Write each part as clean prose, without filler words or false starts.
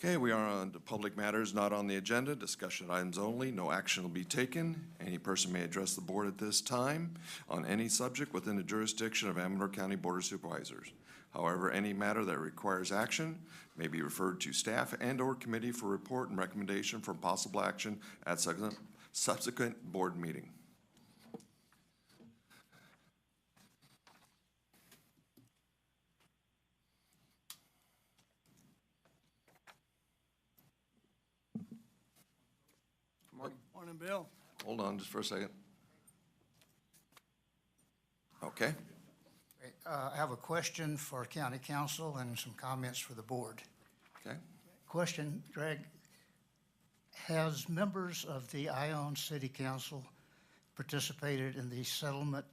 Okay, we are on to public matters not on the agenda, discussion items only, no action will be taken. Any person may address the board at this time on any subject within the jurisdiction of Amador County Board of Supervisors. However, any matter that requires action may be referred to staff and/or committee for report and recommendation for possible action at subsequent board meeting. Morning, Bill. Hold on just for a second. Okay. I have a question for county council and some comments for the board. Okay. Question, Greg, has members of the Ione City Council participated in the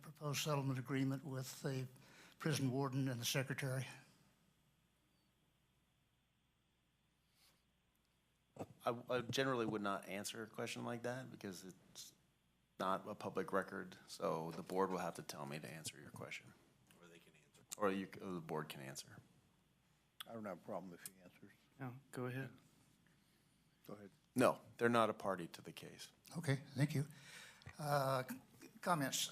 proposed settlement agreement with the prison warden and the secretary? I generally would not answer a question like that because it's not a public record, so the board will have to tell me to answer your question. Or they can answer. Or the board can answer. I don't have a problem if he answers. No, go ahead. Go ahead. No, they're not a party to the case. Okay, thank you. Comments.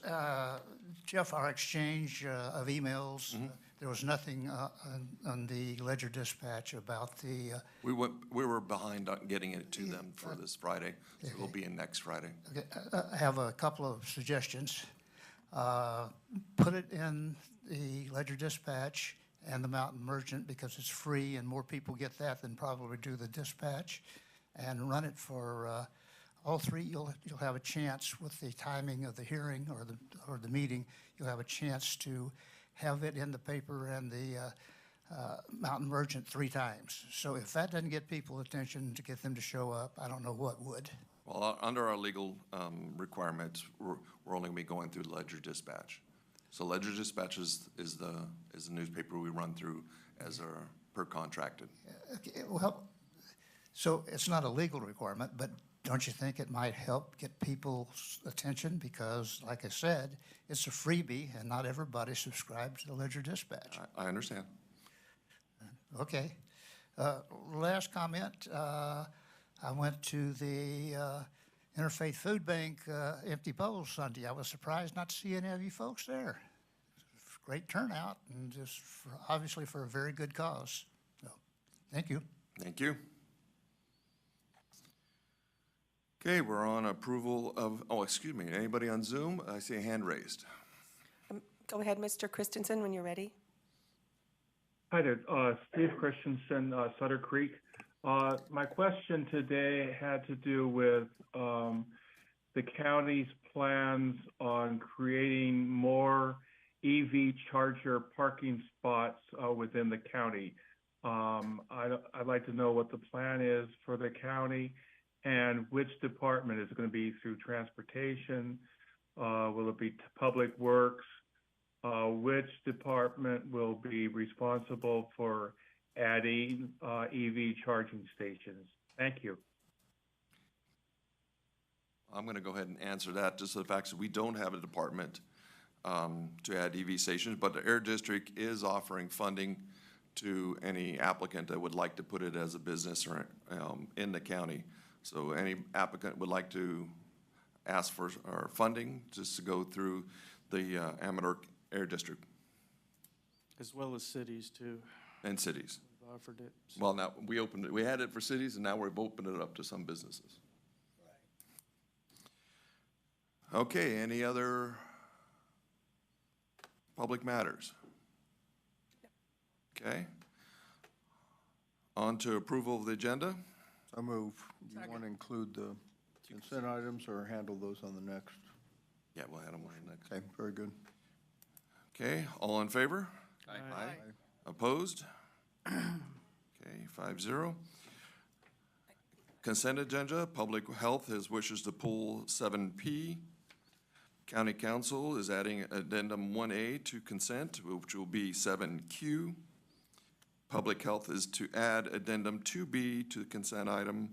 Jeff, our exchange of emails, there was nothing on the Ledger Dispatch about the... We were behind on getting it to them for this Friday, so it'll be in next Friday. Okay, I have a couple of suggestions. Put it in the Ledger Dispatch and the Mountain Merchant because it's free and more people get that than probably do the Dispatch. And run it for all three. You'll have a chance with the timing of the hearing or the meeting. You'll have a chance to have it in the paper and the Mountain Merchant 3 times. So if that doesn't get people attention to get them to show up, I don't know what would. Well, under our legal requirements, we're only going to be going through Ledger Dispatch. So Ledger Dispatch is the newspaper we run through as our per contracted. Okay, well, so it's not a legal requirement, but don't you think it might help get people's attention? Because, like I said, it's a freebie, and not everybody subscribes to the Ledger Dispatch. I understand. Okay. Last comment. I went to the Interfaith Food Bank empty bowl Sunday. I was surprised not to see any of you folks there. Great turnout, and just obviously for a very good cause. So, thank you. Thank you. Okay, we're on approval of, excuse me, anybody on Zoom? I see a hand raised. Go ahead, Mr. Christensen, when you're ready. Hi there, Steve Christensen, Sutter Creek. My question today had to do with the county's plans on creating more EV charger parking spots within the county. I'd like to know what the plan is for the county and which department is it going to be through transportation? Will it be public works? Which department will be responsible for adding EV charging stations? Thank you. I'm going to go ahead and answer that just for the fact that we don't have a department to add EV stations, but the Air District is offering funding to any applicant that would like to put it as a business or in the county. So any applicant would like to ask for our funding just to go through the Amador Air District. As well as cities too. And cities. We've offered it. So. Well, now we opened it. We had it for cities, and now we've opened it up to some businesses. Right. Okay. Any other public matters? Okay. On to approval of the agenda. I move. Do you want to include the consent items or handle those on the next? Yeah, we'll handle one next. Okay, very good. Okay. All in favor? Aye. Aye. Opposed? Okay, 5-0. Consent agenda, public health wishes to pull 7P. County Council is adding addendum 1A to consent, which will be 7Q. Public health is to add addendum 2B to the consent item,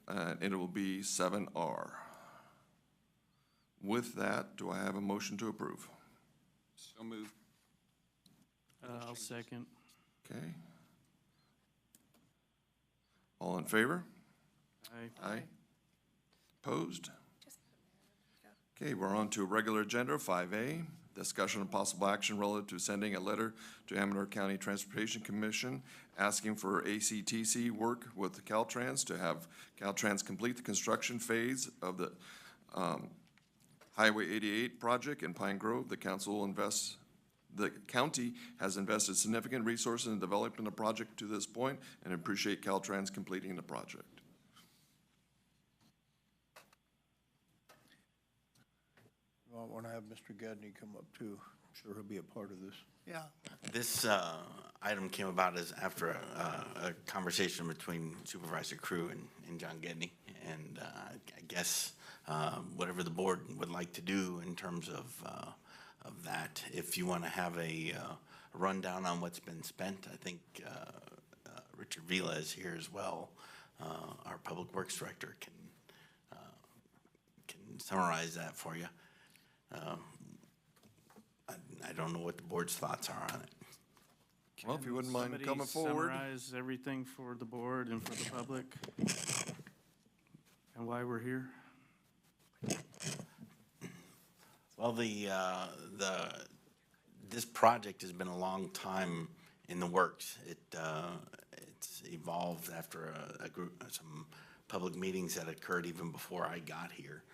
and it will be 7R. With that, do I have a motion to approve? So moved. I'll second. Okay. All in favor? Aye. Aye. Opposed? Okay, we're on to regular agenda, 5A, discussion of possible action relative to sending a letter to Amador County Transportation Commission asking for ACTC work with Caltrans to have Caltrans complete the construction phase of the Highway 88 project in Pine Grove. The county has invested significant resources in developing the project to this point and appreciate Caltrans completing the project. I want to have Mr. Gadney come up too. I'm sure he'll be a part of this. Yeah. This item came about as after a conversation between Supervisor Crew and John Gedney. And I guess whatever the board would like to do in terms of that, if you want to have a rundown on what's been spent, I think Richard Vila is here as well. Our Public Works Director can summarize that for you. I don't know what the board's thoughts are on it. Well, if you wouldn't mind Somebody coming forward. Summarize everything for the board and for the public and why we're here. Well, this project has been a long time in the works. It's evolved after some public meetings that occurred even before I got here.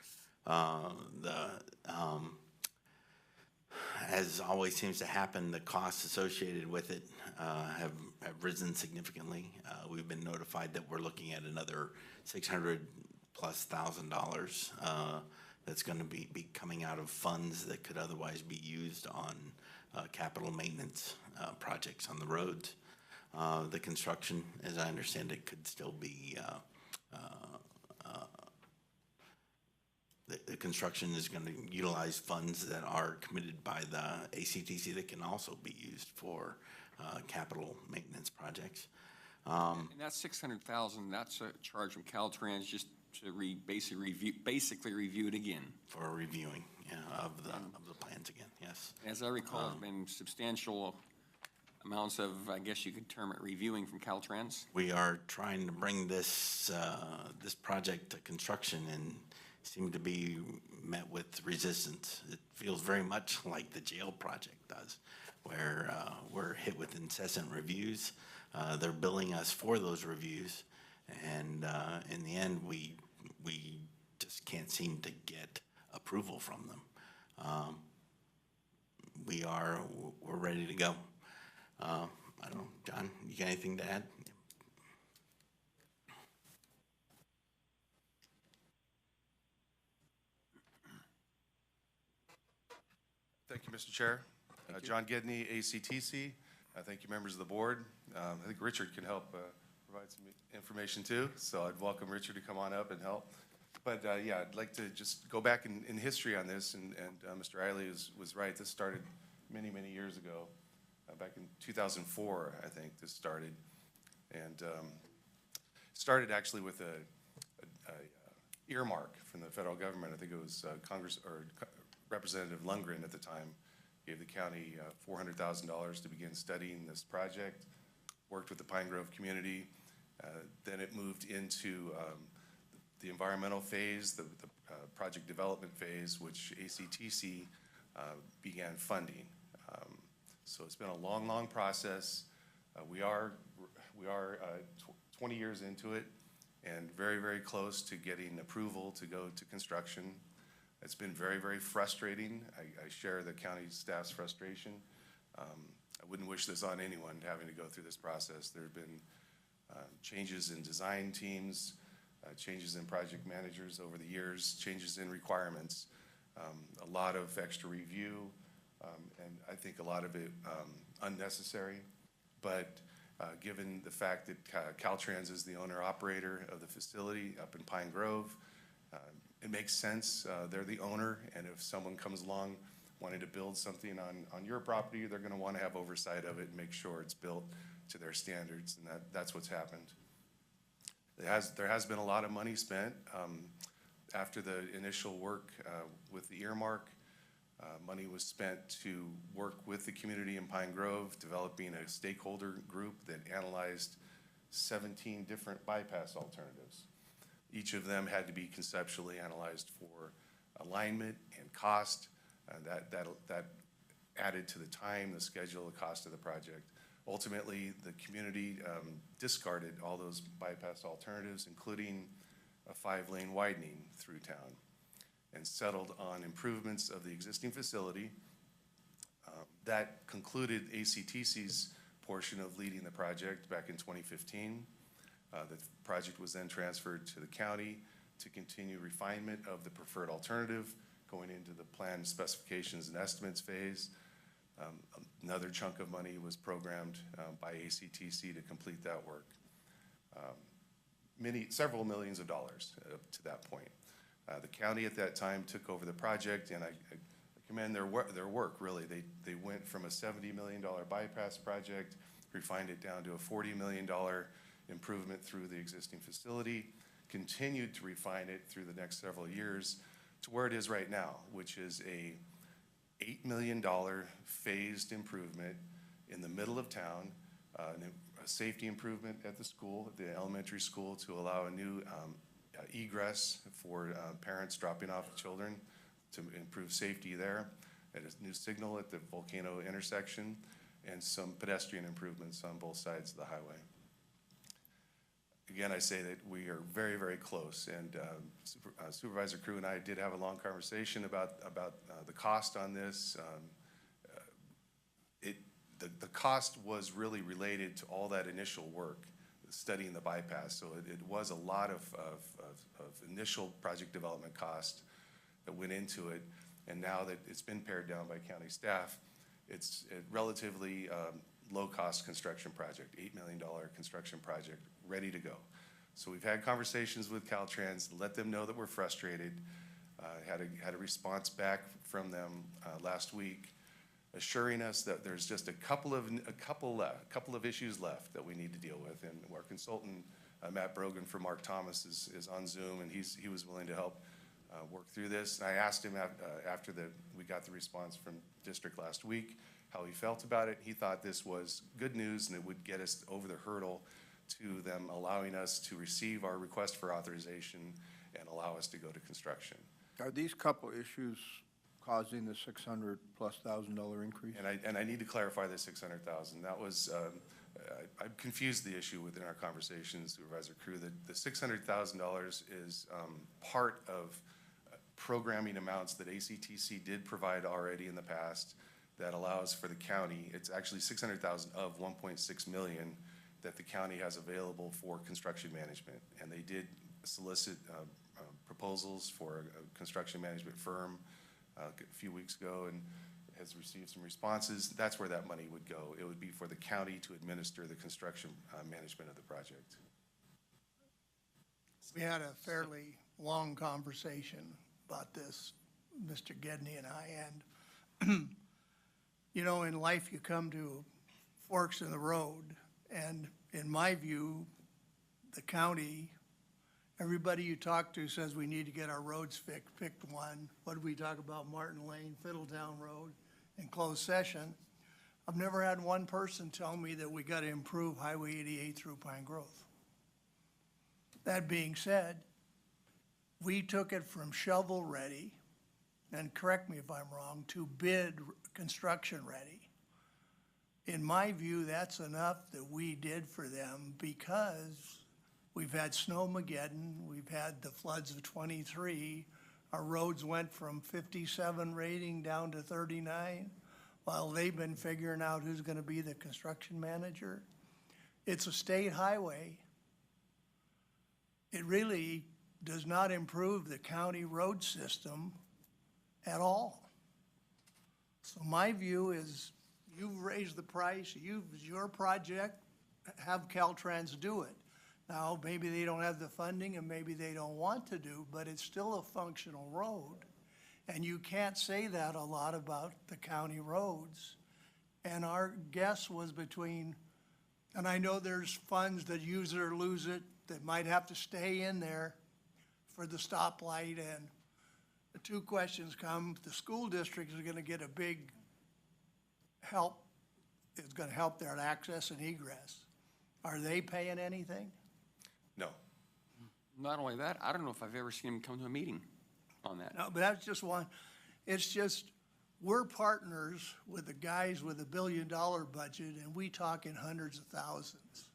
As always seems to happen, the costs associated with it have risen significantly. We've been notified that we're looking at another $600,000+ that's going to be coming out of funds that could otherwise be used on capital maintenance projects on the roads. The construction, as I understand it, could still be the construction is going to utilize funds that are committed by the ACTC that can also be used for capital maintenance projects. And that's $600,000, that's a charge from Caltrans just to basically review it again. For reviewing, of the plans again, yes. As I recall, there's been substantial amounts of, I guess you could term it, reviewing from Caltrans. We are trying to bring this project to construction and seem to be met with resistance. It feels very much like the jail project does, where we're hit with incessant reviews. They're billing us for those reviews, and in the end, we just can't seem to get approval from them. We're ready to go. I don't know, John, you got anything to add? Thank you, Mr. Chair. John Gedney, ACTC. Thank you, members of the board. I think Richard can help provide some information too, so I'd welcome Richard to come on up and help. But yeah, I'd like to just go back in history on this, and Mr. Eiley was right. This started many, many years ago. Back in 2004, I think this started. And started actually with a earmark from the federal government. I think it was Representative Lundgren at the time gave the county $400,000 to begin studying this project, worked with the Pine Grove community. Then it moved into the environmental phase, the project development phase, which ACTC began funding. So it's been a long, long process. We are 20 years into it and very, very close to getting approval to go to construction. It's been very, very frustrating. I share the county staff's frustration. I wouldn't wish this on anyone having to go through this process. There have been changes in design teams, changes in project managers over the years, changes in requirements, a lot of extra review, and I think a lot of it unnecessary. But given the fact that Caltrans is the owner-operator of the facility up in Pine Grove, it makes sense. They're the owner, and if someone comes along wanting to build something on your property, they're going to want to have oversight of it and make sure it's built to their standards, and that's what's happened. There has been a lot of money spent. After the initial work with the earmark, money was spent to work with the community in Pine Grove, developing a stakeholder group that analyzed 17 different bypass alternatives. Each of them had to be conceptually analyzed for alignment and cost, and that added to the time, the schedule, the cost of the project. Ultimately, the community discarded all those bypass alternatives, including a 5-lane widening through town, and settled on improvements of the existing facility. That concluded ACTC's portion of leading the project back in 2015. The project was then transferred to the county to continue refinement of the preferred alternative, going into the plan specifications and estimates phase. Another chunk of money was programmed by ACTC to complete that work. Several millions of dollars up to that point. The county at that time took over the project, and I commend their work, really. They went from a $70 million bypass project, refined it down to a $40 million improvement through the existing facility, continued to refine it through the next several years to where it is right now, which is a $8 million phased improvement in the middle of town, a safety improvement at the school, the elementary school, to allow a new egress for parents dropping off children to improve safety there, and a new signal at the Volcano intersection, and some pedestrian improvements on both sides of the highway. Again, I say that we are very, very close, and Supervisor Crew and I did have a long conversation about the cost on this. The cost was really related to all that initial work, studying the bypass, so it was a lot of initial project development cost that went into it, and now that it's been pared down by county staff, it's a relatively low-cost construction project, $8 million construction project, ready to go. So we've had conversations with Caltrans, let them know that we're frustrated. Had a response back from them last week, assuring us that there's just a couple of issues left that we need to deal with, and our consultant Matt Brogan from Mark Thomas is on Zoom, and he was willing to help work through this. And I asked him after we got the response from district last week how he felt about it. He thought this was good news and it would get us over the hurdle to them allowing us to receive our request for authorization and allow us to go to construction. Are these couple issues causing the $600,000+ increase? And I need to clarify the $600,000. That was I confused the issue within our conversations, Supervisor Crew. The $600,000 is part of programming amounts that ACTC did provide already in the past that allows for the county. It's actually $600,000 of $1.6 million that the county has available for construction management, and they did solicit proposals for a construction management firm a few weeks ago, and has received some responses. That's where that money would go. It would be for the county to administer the construction management of the project. We had a fairly long conversation about this, Mr. Gedney and I, and you know, in life you come to forks in the road, and in my view, the county, everybody you talk to says we need to get our roads fixed. Picked one. What did we talk about? Martin Lane, Fiddletown Road, in closed session. I've never had one person tell me that we got to improve Highway 88 through Pine Grove. That being said, we took it from shovel ready, and correct me if I'm wrong, to bid construction ready. In my view, that's enough that we did for them, because we've had Snowmageddon, we've had the floods of 23, our roads went from 57 rating down to 39, while they've been figuring out who's gonna be the construction manager. It's a state highway. It really does not improve the county road system at all. So my view is, you've raised the price, it's your project, have Caltrans do it. Now, maybe they don't have the funding and maybe they don't want to do, but it's still a functional road. And you can't say that a lot about the county roads. And our guess was between, and I know there's funds that use it or lose it that might have to stay in there for the stoplight, and the two questions come. The school district is gonna get a big help, it's gonna help their access and egress. Are they paying anything? No. Not only that, I don't know if I've ever seen him come to a meeting on that. No, but that's just one. It's just, we're partners with the guys with $1 billion budget, and we talk in hundreds of thousands.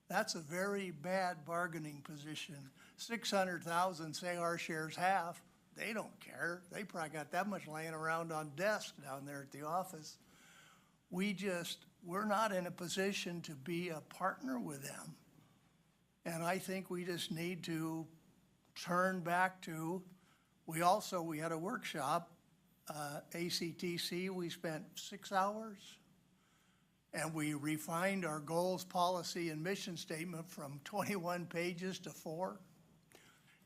That's a very bad bargaining position. 600,000, say our share's half, they don't care. They probably got that much laying around on desk down there at the office. We're not in a position to be a partner with them. And I think we just need to turn back to, we had a workshop, ACTC, we spent 6 hours. And we refined our goals, policy, and mission statement from 21 pages to 4.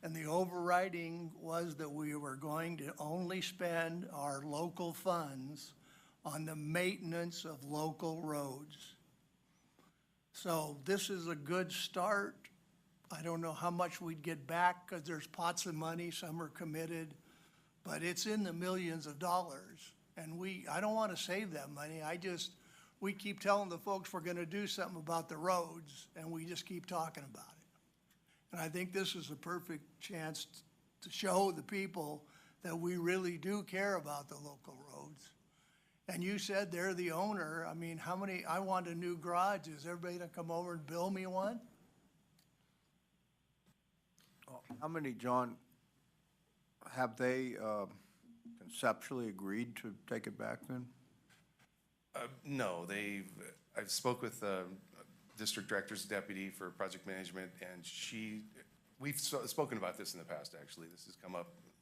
And the overriding was that we were going to only spend our local funds on the maintenance of local roads. So this is a good start. I don't know how much we'd get back because there's pots of money, some are committed, but it's in the millions of dollars. And I don't want to save that money. We keep telling the folks we're going to do something about the roads, and we just keep talking about it. And I think this is a perfect chance to show the people that we really do care about the local roads. And you said they're the owner. I mean, I want a new garage. Is everybody gonna come over and build me one? How many, John, have they conceptually agreed to take it back then? No, I've spoke with District Director's Deputy for Project Management, and we've spoken about this in the past, actually.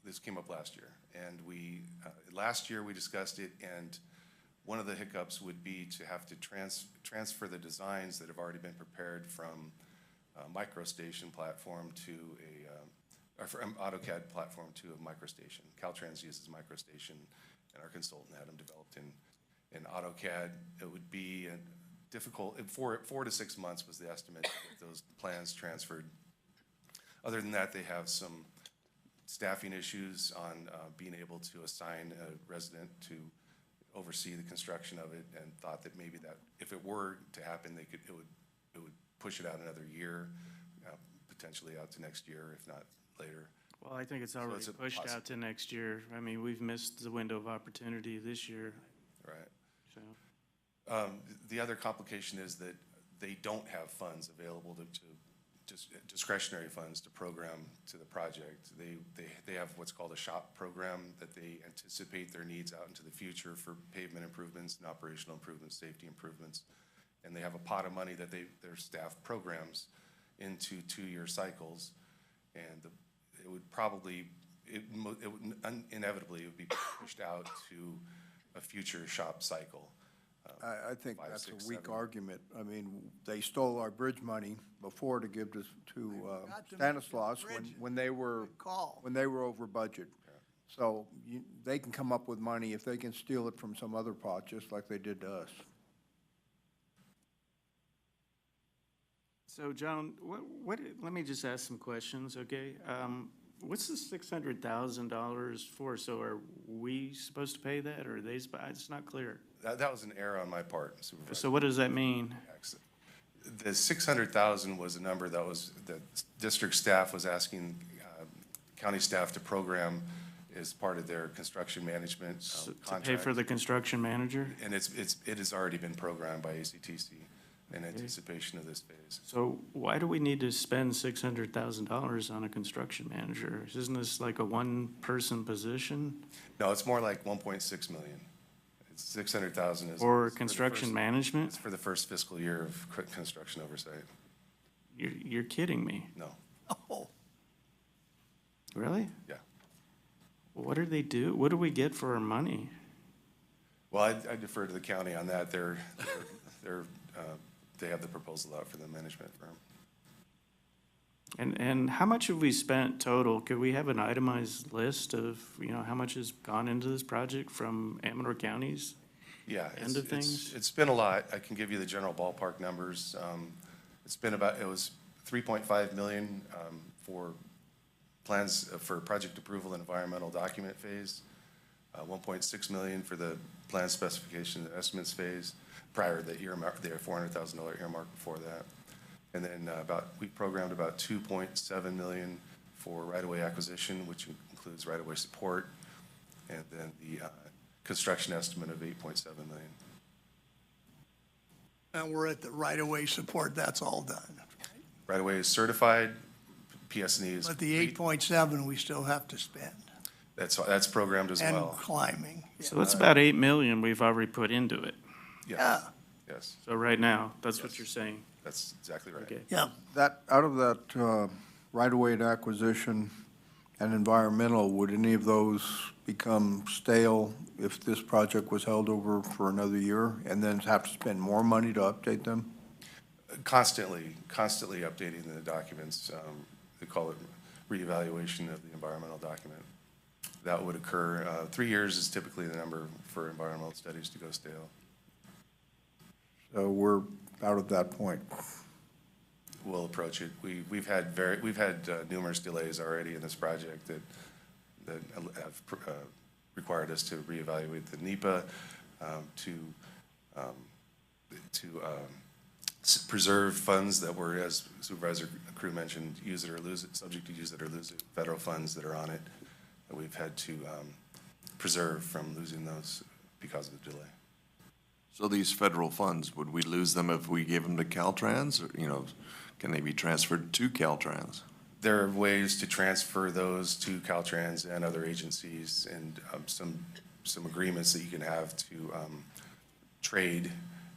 This came up last year. And last year we discussed it, and one of the hiccups would be to have to transfer the designs that have already been prepared from a MicroStation platform to or from AutoCAD platform to a MicroStation. Caltrans uses MicroStation, and our consultant had them developed in AutoCAD. It would be difficult. 4 to 6 months was the estimate to get those plans transferred. Other than that, they have some staffing issues on being able to assign a resident to oversee the construction of it, and thought that maybe that if it were to happen, it would push it out another year, potentially out to next year, if not later. Well, I think it's already pushed out to next year. I mean, we've missed the window of opportunity this year. Right. So, the other complication is that they don't have funds available to just discretionary funds to program to the project. They have what's called a SHOP program that they anticipate their needs out into the future for pavement improvements and operational improvements, safety improvements. And they have a pot of money that their staff programs into 2-year cycles. And it would inevitably be pushed out to a future SHOP cycle. I think 5, that's 6, a weak 7. argument. I mean, they stole our bridge money before to give to Stanislaus when they were over budget. So they can come up with money if they can steal it from some other pot, just like they did to us. So John, let me just ask some questions, okay? What's the $600,000 for? So are we supposed to pay that, or are they? It's not clear. That was an error on my part, Supervisor. So what does that mean? The 600,000 was a number that district staff was asking county staff to program as part of their construction management contract. To pay for the construction manager? And it has already been programmed by ACTC in anticipation of this phase. So why do we need to spend $600,000 on a construction manager? Isn't this like a one-person position? No, it's more like 1.6 million. It's 600,000 is for construction management? It's for the first fiscal year of construction oversight. You're kidding me. No. Oh, Really? Yeah. What do they do? What do we get for our money? Well, I defer to the county on that. They have the proposal out for the management firm. And how much have we spent total? Could we have an itemized list of, how much has gone into this project from Amador County's end of things? It's been a lot. I can give you the general ballpark numbers. It was 3.5 million for plans for project approval and environmental document phase, 1.6 million for the plan specification and estimates phase, prior to the $400,000 earmark before that. And then we programmed about 2.7 million for right-of-way acquisition, which includes right-of-way support, and then the construction estimate of 8.7 million. And we're at the right-of-way support, that's all done. Right-of-way is certified, PS&E is. But the 8.7 we still have to spend, That's programmed as and well. climbing. So that's about 8 million we've already put into it. Yeah, Yes, So right now, that's what you're saying. that's exactly right. Okay. Yeah, that, out of that right-of-way acquisition and environmental, would any of those become stale if this project was held over for another year and then have to spend more money to update them? Constantly updating the documents. They call it reevaluation of the environmental document. That would occur, 3 years is typically the number for environmental studies to go stale. So we're out of that point. We'll approach it. We've had numerous delays already in this project that have required us to reevaluate the NEPA, to preserve funds that were, as Supervisor Crew mentioned, use it or lose it, subject to use it or lose it, federal funds that are on it, that we've had to preserve from losing those because of the delay. So these federal funds, would we lose them if we gave them to Caltrans, or, can they be transferred to Caltrans? There are ways to transfer those to Caltrans and other agencies, and some agreements that you can have to trade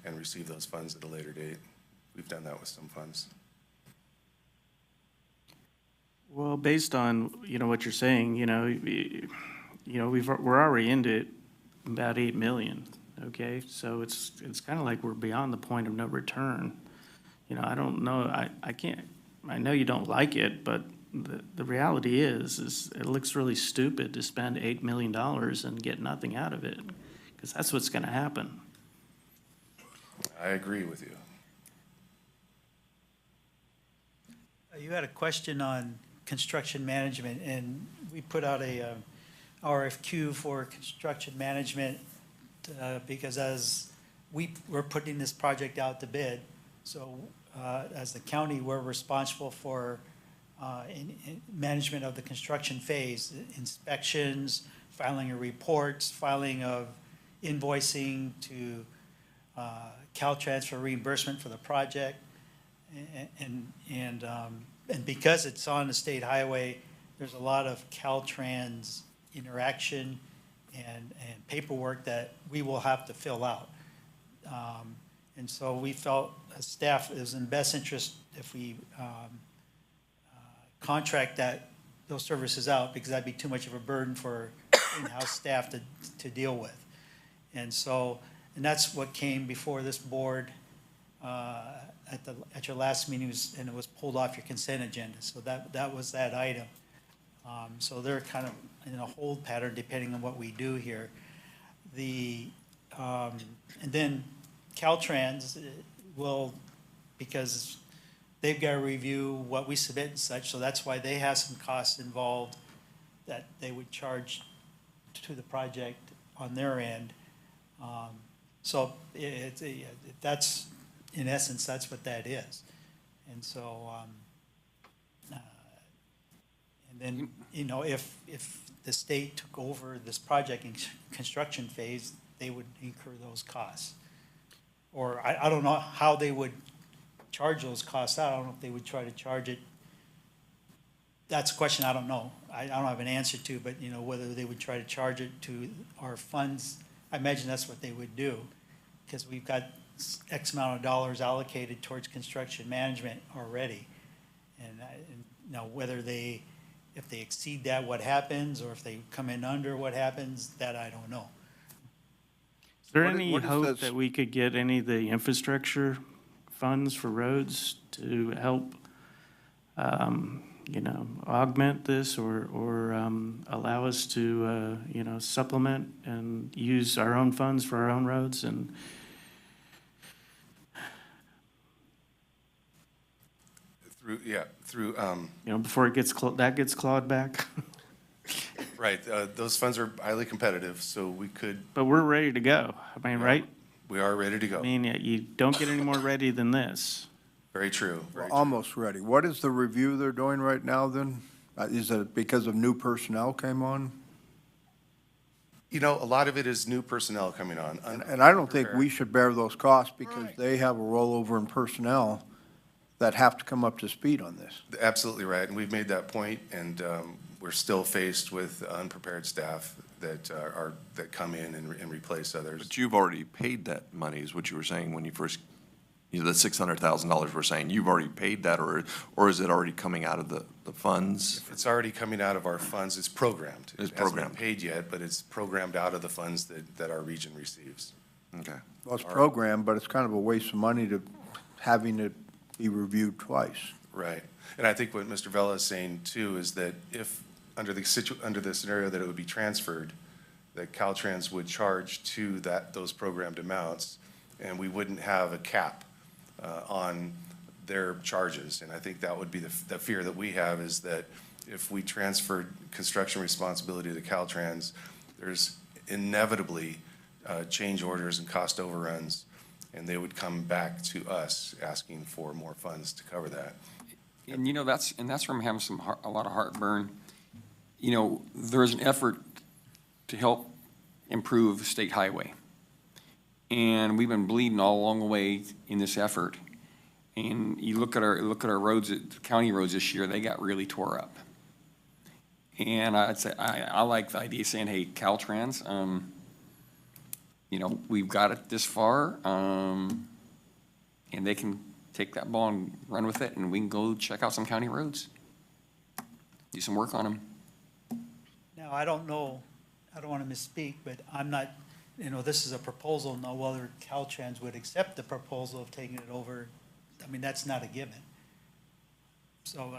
and receive those funds at a later date. We've done that with some funds. Well, based on, what you're saying, we're already into about 8 million, okay? So it's kind of like we're beyond the point of no return. I don't know, I know you don't like it, but the reality is it looks really stupid to spend $8 million and get nothing out of it, because that's what's gonna happen. I agree with you. You had a question on construction management, and we put out a RFQ for construction management because as we're putting this project out to bid, so as the county, we're responsible for in management of the construction phase, inspections, filing of reports, filing of invoicing to Caltrans for reimbursement for the project. And because it's on the state highway, there's a lot of Caltrans interaction and paperwork that we will have to fill out. And so we felt as staff it was in best interest if we contract those services out, because that'd be too much of a burden for in-house staff to deal with. And that's what came before this board at your last meeting, and it was pulled off your consent agenda. So that was that item. So they're kind of in a hold pattern depending on what we do here. And then Caltrans will, because they've got to review what we submit and such, so that's why they have some costs involved that they would charge to the project on their end. So that's, in essence, that's what that is. And so, and then, if the state took over this project in construction phase, they would incur those costs. Or I don't know how they would charge those costs out. I don't know if they would try to charge it. That's a question I don't know. I don't have an answer to, but whether they would try to charge it to our funds, I imagine that's what they would do, because we've got X amount of dollars allocated towards construction management already. And whether if they exceed that, what happens, or if they come in under, what happens, that I don't know. Is there any hope that we could get any of the infrastructure funds for roads to help, augment this or allow us to, supplement and use our own funds for our own roads and through before it gets that gets clawed back? right, those funds are highly competitive, so we could. But we're ready to go. I mean, right? We are ready to go. I mean, you don't get any more ready than this. Very true. We're almost ready. What is the review they're doing right now then? Is it because of new personnel came on? You know, a lot of it is new personnel coming on. And I don't think we should bear those costs because they have a rollover in personnel that have to come up to speed on this. Absolutely right, and we've made that point, and we're still faced with unprepared staff that come in and replace others. But you've already paid that money, is what you were saying when you first, the $600,000 we're saying, you've already paid that, or is it already coming out of the funds? It's already coming out of our funds, it's programmed. It's It hasn't programmed. been paid yet, but it's programmed out of the funds that our region receives. Okay. Well, it's programmed, but it's kind of a waste of money to having it be reviewed twice. Right, and I think what Mr. Vela is saying too is that if, under the scenario that it would be transferred, that Caltrans would charge to those programmed amounts, and we wouldn't have a cap on their charges. And I think that would be the fear that we have, is that if we transferred construction responsibility to Caltrans, there's inevitably change orders and cost overruns, and they would come back to us asking for more funds to cover that. And, you know, that's where I'm having a lot of heartburn. You know, there's an effort to help improve state highway. And we've been bleeding all along the way in this effort. And you look at our roads, county roads this year, they got really tore up. And I'd say, I like the idea of saying, hey, Caltrans, you know, we've got it this far, and they can take that ball and run with it, and we can go check out some county roads. Do some work on them. Now, I don't know, I don't want to misspeak, but I'm not, you know, this is a proposal, now whether Caltrans would accept the proposal of taking it over, I mean, that's not a given. So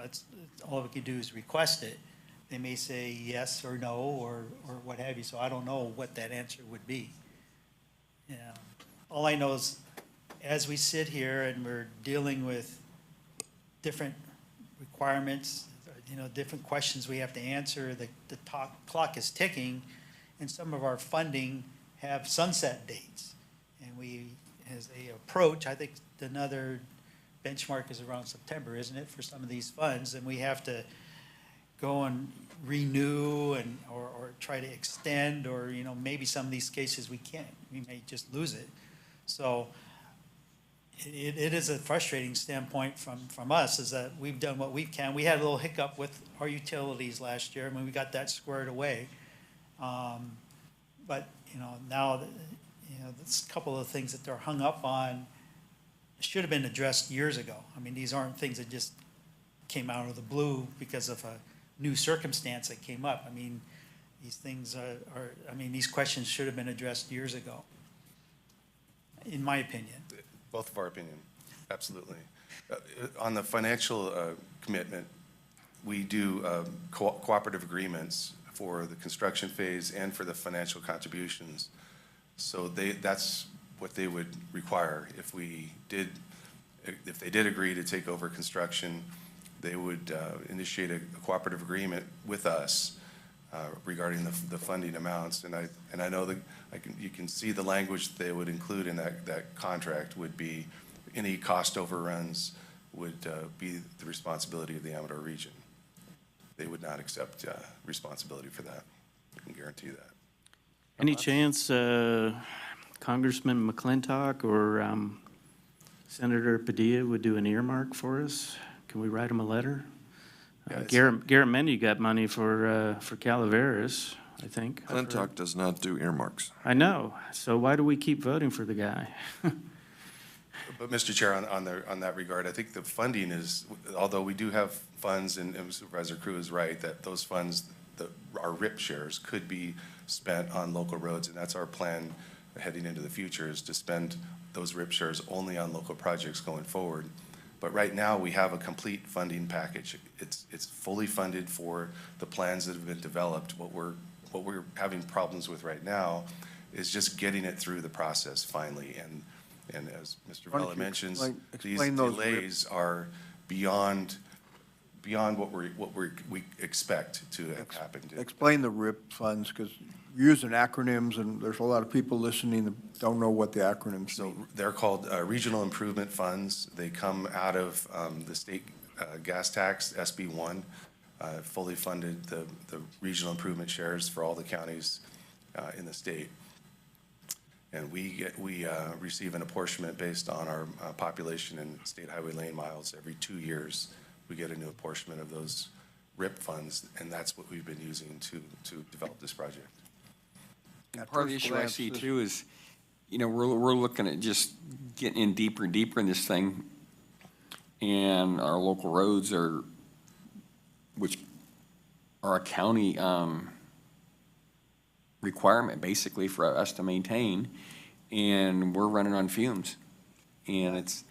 all we can do is request it. They may say yes or no, or what have you, so I don't know what that answer would be. Yeah, all I know is, as we sit here and we're dealing with different requirements, you know, different questions we have to answer, the clock is ticking, and some of our funding have sunset dates. And we, as a approach, I think another benchmark is around September, isn't it, for some of these funds, and we have to go and renew and, or try to extend, or, you know, maybe some of these cases we can't, we may just lose it. So it is a frustrating standpoint from us, is that we've done what we can. We had a little hiccup with our utilities last year. I mean, we got that squared away. But, you know, now, you know, there's a couple of things that they're hung up on should have been addressed years ago. I mean, these aren't things that just came out of the blue because of a new circumstance that came up. I mean, these things I mean, these questions should have been addressed years ago, in my opinion. Both of our opinion, absolutely. On the financial commitment, we do cooperative agreements for the construction phase and for the financial contributions. So that's what they would require if they did agree to take over construction. They would initiate a cooperative agreement with us regarding the funding amounts. And I know that you can see the language they would include in that contract would be any cost overruns would be the responsibility of the Amador region. They would not accept responsibility for that. I can guarantee that. Any chance Congressman McClintock or Senator Padilla would do an earmark for us? Can we write him a letter? Garrett Mendy got money for Calaveras, I think. Clintock does not do earmarks. I know. So why do we keep voting for the guy? But Mr. Chair, on that regard, I think the funding is, although we do have funds, and Supervisor Crew is right, that those funds, our RIP shares, could be spent on local roads, and that's our plan heading into the future, is to spend those RIP shares only on local projects going forward. But right now, we have a complete funding package. It's fully funded for the plans that have been developed. What we're having problems with right now is just getting it through the process finally. And as Mr. Vela mentions, these delays are beyond what we expect to happen. Explain the RIP funds, because using acronyms, and there's a lot of people listening that don't know what the acronyms So mean. they're called Regional Improvement Funds. They come out of the state gas tax, SB 1, fully funded the regional improvement shares for all the counties in the state. And we receive an apportionment based on our population and state highway lane miles. Every 2 years, we get a new apportionment of those RIP funds, and that's what we've been using to develop this project. At Part of the first issue I glance, see this- too is, you know, we're looking at just getting in deeper and deeper in this thing. And our local roads are, which are a county, requirement basically for us to maintain, and we're running on fumes. And it's,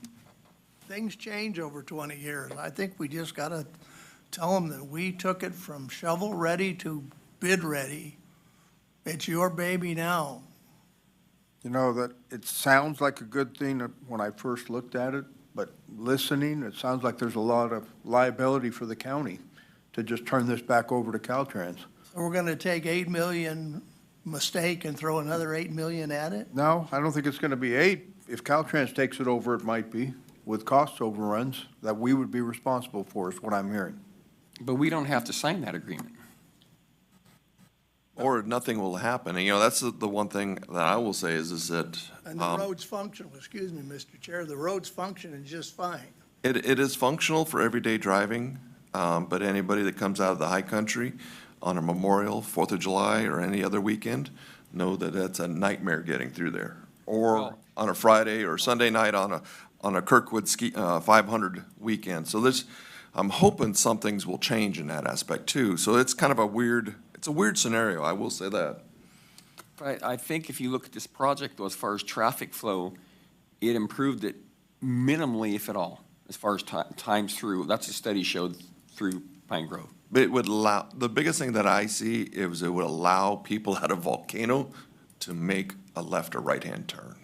Things change over 20 years. I think we just got to tell them that we took it from shovel-ready to bid-ready. It's your baby now. You know, that, it sounds like a good thing when I first looked at it, but listening, it sounds like there's a lot of liability for the county to just turn this back over to Caltrans. So we're going to take 8 million mistake and throw another 8 million at it? No, I don't think it's gonna be 8. If Caltrans takes it over, it might be, with cost overruns that we would be responsible for, is what I'm hearing. but we don't have to sign that agreement. Or nothing will happen. And, you know, that's the one thing that I will say is that, And the roads function, excuse me, Mr. Chair, the roads functioning just fine. it is functional for everyday driving, but anybody that comes out of the high country on a Memorial, 4th of July, or any other weekend, know that it's a nightmare getting through there. Or Well- on a Friday or Sunday night on a Kirkwood ski, 500 weekend. So I'm hoping some things will change in that aspect too. So it's kind of it's a weird scenario, I will say that. But I think if you look at this project, though, as far as traffic flow, it improved it minimally, if at all, as far as times through. That's a study showed through Pine Grove. But it would allow, the biggest thing that I see is it would allow people out of Volcano to make a left or right-hand turn.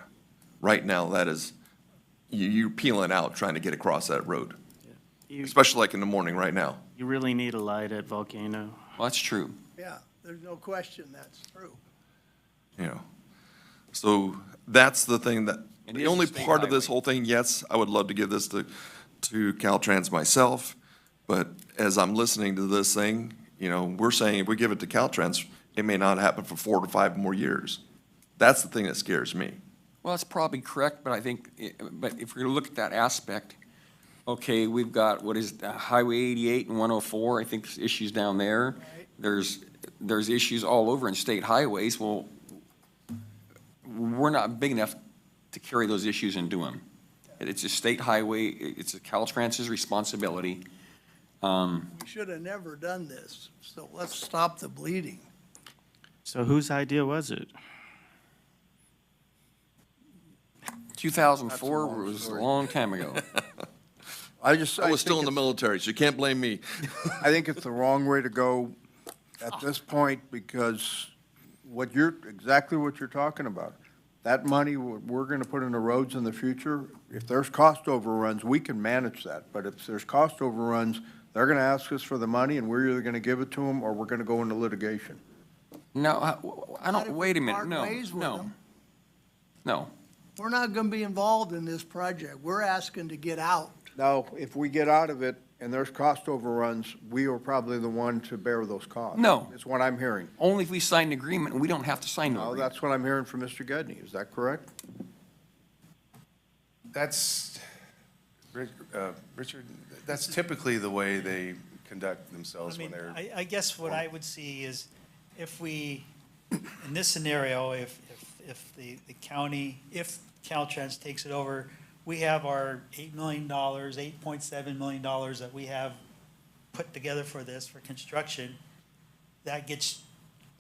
Right now, that is, you're peeling out trying to get across that road, You, especially like in the morning right now. you really need a light at Volcano. Well, that's true. Yeah, there's no question that's true. You know, so that's the thing that, It the is a only state part of this highway. whole thing, yes, I would love to give this to Caltrans myself, but as I'm listening to this thing, you know, we're saying if we give it to Caltrans, it may not happen for 4 to 5 more years. That's the thing that scares me. Well, that's probably correct, but I think, but if we're gonna look at that aspect, okay, we've got, what is it, Highway 88 and 104, I think there's issues down there. There's issues all over in state highways. Well, we're not big enough to carry those issues and do them. It's a state highway, it's a Caltrans's responsibility. We should have never done this, so let's stop the bleeding. So whose idea was it? 2004 long was a story. long time ago. I was still in the think military, so you can't blame me. I think it's the wrong way to go at this point, because exactly what you're talking about. That money we're gonna put in the roads in the future, if there's cost overruns, we can manage that. But if there's cost overruns, they're gonna ask us for the money, and we're either gonna give it to them, or we're gonna go into litigation. No, I Not if don't, we wait a minute, part no, ways with no, them. no. We're not going to be involved in this project. We're asking to get out. Now, if we get out of it and there's cost overruns, we are probably the one to bear those costs. No. Is what I'm hearing. Only if we sign an agreement, and we don't have to sign no No, agreement. that's what I'm hearing from Mr. Gedney. Is that correct? That's, Richard, that's typically the way they conduct themselves I mean, when they're. I guess what I would see is if we, in this scenario, if the county, if Caltrans takes it over, we have our $8 million, $8.7 million that we have put together for this, for construction. That gets,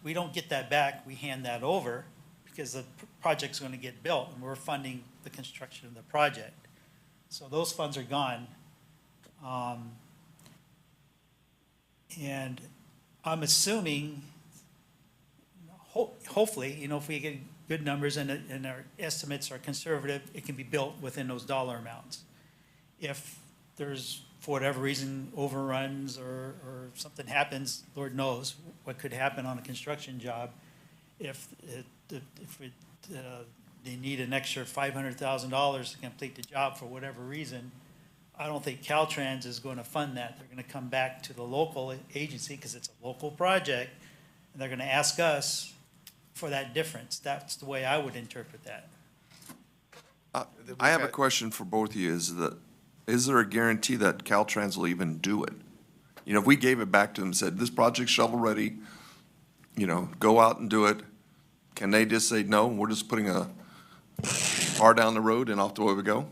we don't get that back, we hand that over because the project's gonna get built and we're funding the construction of the project. So those funds are gone. And I'm assuming, hopefully, you know, if we get good numbers and our estimates are conservative, it can be built within those dollar amounts. If there's, for whatever reason, overruns or something happens, Lord knows what could happen on a construction job, if they need an extra $500,000 to complete the job for whatever reason, I don't think Caltrans is going to fund that. They're going to come back to the local agency because it's a local project, and they're going to ask us for that difference. That's the way I would interpret that. I have a question for both of you, is there a guarantee that Caltrans will even do it? You know, if we gave it back to them and said, this project's shovel-ready, you know, go out and do it, can they just say, no, we're just putting a car down the road and off the way we go?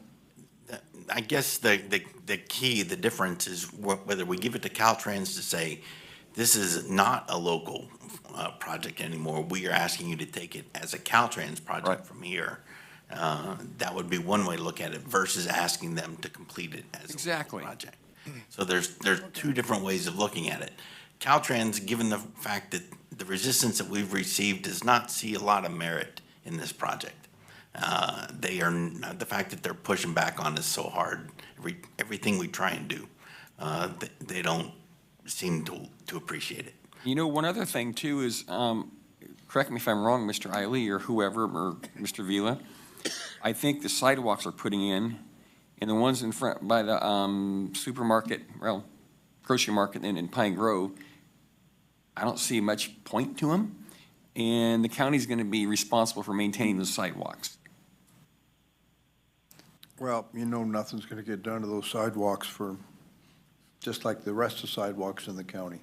I guess the key, the difference is whether we give it to Caltrans to say, this is not a local project anymore. We are asking you to take it as a Caltrans project Right. from here. That would be one way to look at it versus asking them to complete it as a Exactly. local project. So there's two different ways of looking at it. Caltrans, given the fact that the resistance that we've received, does not see a lot of merit in this project. The fact that they're pushing back on us so hard, everything we try and do, they don't seem to appreciate it. You know, one other thing too is, correct me if I'm wrong, Mr. Eiley or whoever, or Mr. Vila, I think the sidewalks are putting in, and the ones in front by the supermarket, well, grocery market in Pine Grove, I don't see much point to them, and the county's gonna be responsible for maintaining those sidewalks. Well, you know, nothing's gonna get done to those sidewalks just like the rest of the sidewalks in the county.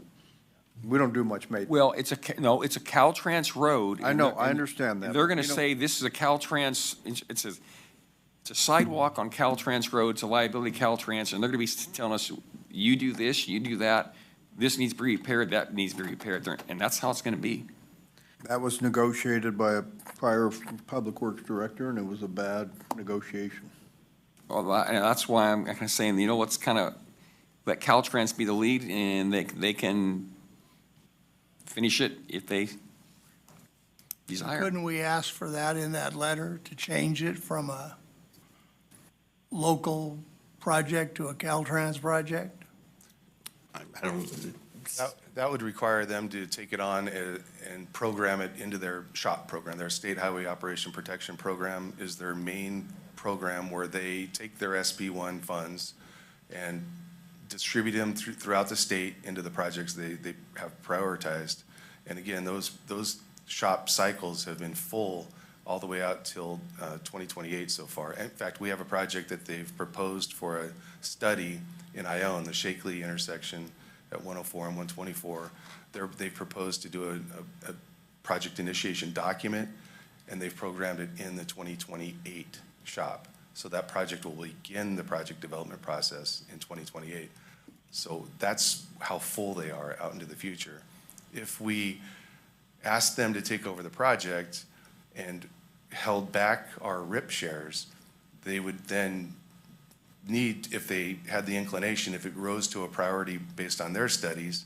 We don't do much maintenance. Well, it's a Caltrans road. I know, I understand that. They're gonna You know- say this is a Caltrans, it's a sidewalk on Caltrans road, it's a liability Caltrans, and they're gonna be telling us, you do this, you do that, this needs to be repaired, that needs to be repaired, and that's how it's gonna be. That was negotiated by a prior public works director, and it was a bad negotiation. Well, and that's why I'm kind of saying, you know, let's kind of let Caltrans be the lead, and they can finish it if they desire. Couldn't we ask for that in that letter to change it from a local project to a Caltrans project? I don't, That would require them to take it on and program it into their SHOP program. Their State Highway Operation Protection Program is their main program where they take their SB1 funds and distribute them throughout the state into the projects they have prioritized. And again, those SHOP cycles have been full all the way out till 2028 so far. In fact, we have a project that they've proposed for a study in Ione, the Shakely intersection at 104 and 124. They've proposed to do a project initiation document, and they've programmed it in the 2028 SHOP. So that project will begin the project development process in 2028. So that's how full they are out into the future. If we asked them to take over the project and held back our RIP shares, they would then need, if they had the inclination, if it rose to a priority based on their studies,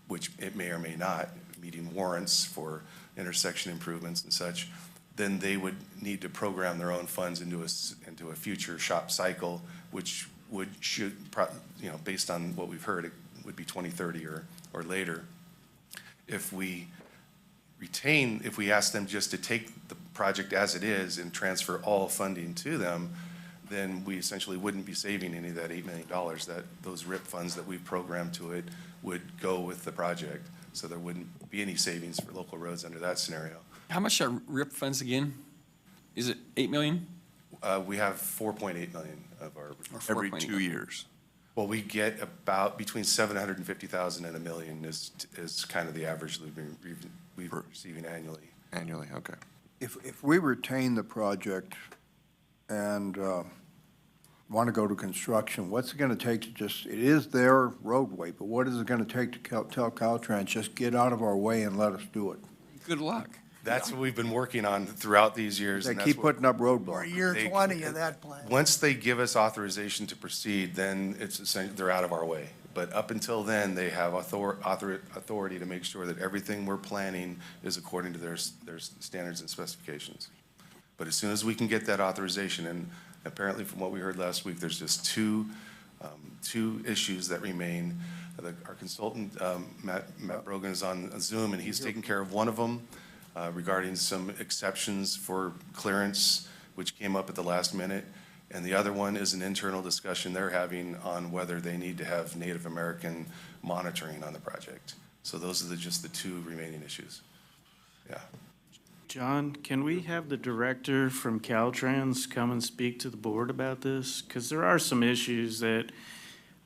which it may or may not, meeting warrants for intersection improvements and such, then they would need to program their own funds into a future SHOP cycle, which based on what we've heard, it would be 2030 or later. If we ask them just to take the project as it is and transfer all funding to them, then we essentially wouldn't be saving any of that $8 million. Those RIP funds that we've programmed to it would go with the project. So there wouldn't be any savings for local roads under that scenario. How much are RIP funds again? Is it 8 million? We have 4.8 million of our, Every 4.8 2 million? years. well, we get about between 750,000 and $1 million is kind of the average that we've been receiving annually. Annually, okay. If we retain the project and want to go to construction, what's it going to take to just, it is their roadway, but what is it going to take to tell Caltrans, just get out of our way and let us do it? Good luck. That's what we've been working on throughout these years. They and that's keep what- putting up Or roadblocks. year They- 20 of that plan? Once they give us authorization to proceed, then they're out of our way. But up until then, they have authority to make sure that everything we're planning is according to their standards and specifications. But as soon as we can get that authorization, and apparently from what we heard last week, there's just two issues that remain. Our consultant, Matt Brogan, is on Zoom, and he's taking care of one of them. regarding some exceptions for clearance, which came up at the last minute. And the other one is an internal discussion they're having on whether they need to have Native American monitoring on the project. So those are just the two remaining issues. Yeah. John, can we have the director from Caltrans come and speak to the board about this? Because there are some issues that,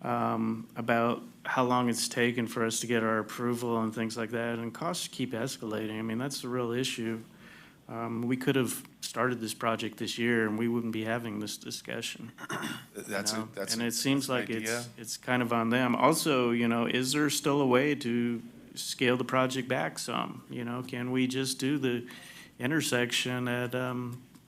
about how long it's taken for us to get our approval and things like that, and costs keep escalating. I mean, that's the real issue. We could have started this project this year and we wouldn't be having this discussion. And it seems like it's kind of on them. Also, is there still a way to scale the project back some? Can we just do the intersection at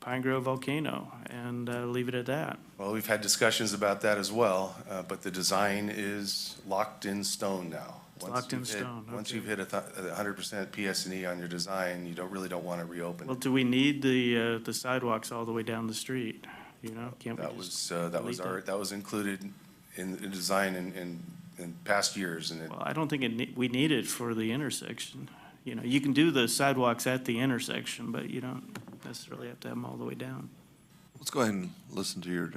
Pine Grove Volcano and leave it at that? Well, we've had discussions about that as well, but the design is locked in stone now. Locked in stone, Once you've hit 100% PS&E on your design, you really don't want to reopen Well, it. do we need the sidewalks all the way down the street? Can't we That just was delete that was included in the design in past years, and Well, I don't think we need it for the intersection. You can do the sidewalks at the intersection, but you don't necessarily have to have them all the way down. Let's go ahead and listen to your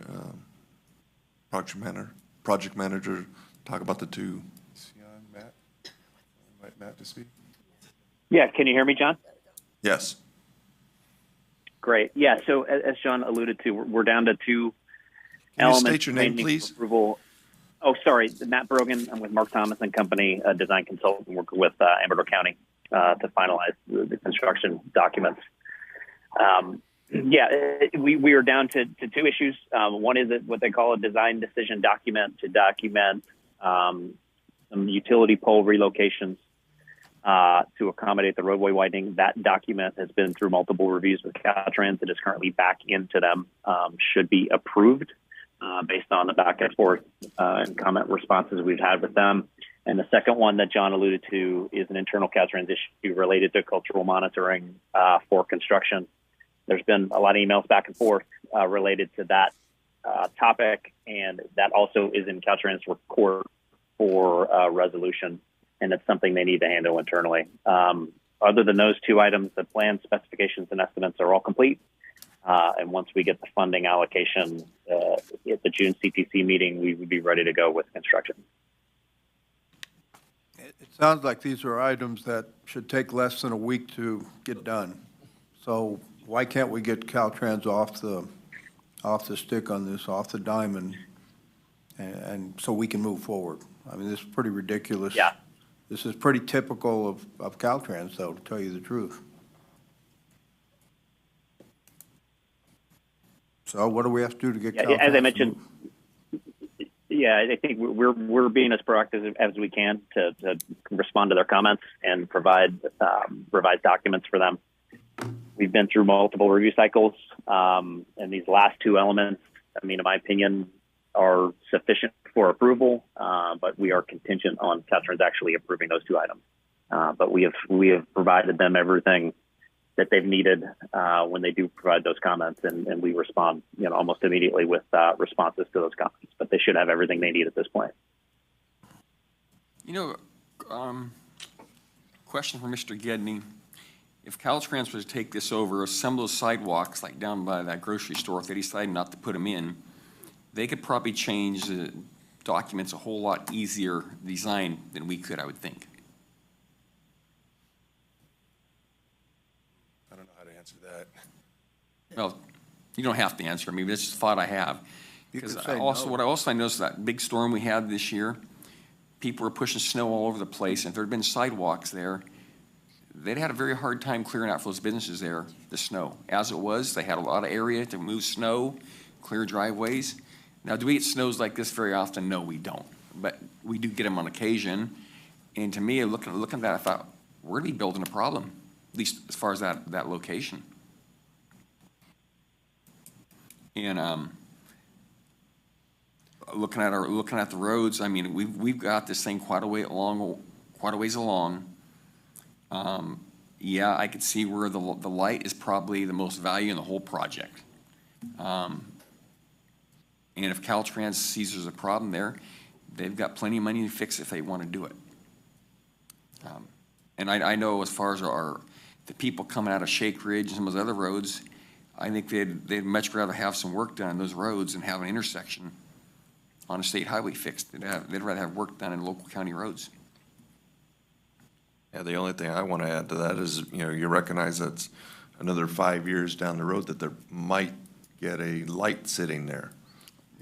project manager talk about the two. Matt? Invite Matt to speak. Yeah, can you hear me, John? Yes. Great. Yeah, so as John alluded to, we're down to two Can you elements. state your name, pending please? Approval. Oh, sorry, Matt Brogan. I'm with Mark Thomas and Company, a design consultant, working with Amador County to finalize the construction documents. We are down to two issues. One is what they call a design decision document to document some utility pole relocations to accommodate the roadway widening. That document has been through multiple reviews with Caltrans. It is currently back into them, should be approved based on the back and forth and comment responses we've had with them. And the second one that John alluded to is an internal Caltrans issue related to cultural monitoring for construction. There's been a lot of emails back and forth related to that topic, and that also is in Caltrans court for resolution, and it's something they need to handle internally. Other than those two items, the plan specifications and estimates are all complete. And once we get the funding allocation at the June CPC meeting, we would be ready to go with construction. It sounds like these are items that should take less than a week to get done. So why can't we get Caltrans off the stick on this, off the diamond, and so we can move forward? I mean, this is pretty ridiculous. Yeah. This is pretty typical of Caltrans, though, to tell you the truth. So what do we have to do to get Caltrans? As I mentioned, I think we're being as proactive as we can to respond to their comments and provide revised documents for them. We've been through multiple review cycles, and these last two elements, I mean, in my opinion, are sufficient for approval, but we are contingent on Caltrans actually approving those two items. But we have provided them everything that they've needed when they do provide those comments, and we respond, almost immediately with responses to those comments. But they should have everything they need at this point. Question for Mr. Gedney. If Caltrans was to take this over, some of those sidewalks, like down by that grocery store, if they decide not to put them in, they could probably change the documents a whole lot easier design than we could, I would think. I don't know how to answer that. Well, you don't have to answer me, but it's just a thought I have. Because say also, no. what I also noticed, that big storm we had this year, people were pushing snow all over the place, and if there had been sidewalks there, they'd had a very hard time clearing out for those businesses there, the snow. As it was, they had a lot of area to move snow, clear driveways. Now, do we get snows like this very often? No, we don't. But we do get them on occasion. And to me, looking at that, I thought, we're going to be building a problem, at least as far as that location. And looking at the roads, I mean, we've got this thing quite a ways along. Yeah, I could see where the light is probably the most value in the whole project. And if Caltrans sees there's a problem there, they've got plenty of money to fix it if they want to do it. And I know as far as our the people coming out of Shake Ridge and some of those other roads, I think they'd much rather have some work done on those roads and have an intersection on a state highway fixed. They'd rather have work done in local county roads. Yeah, the only thing I want to add to that is, you recognize that's another 5 years down the road that there might get a light sitting there,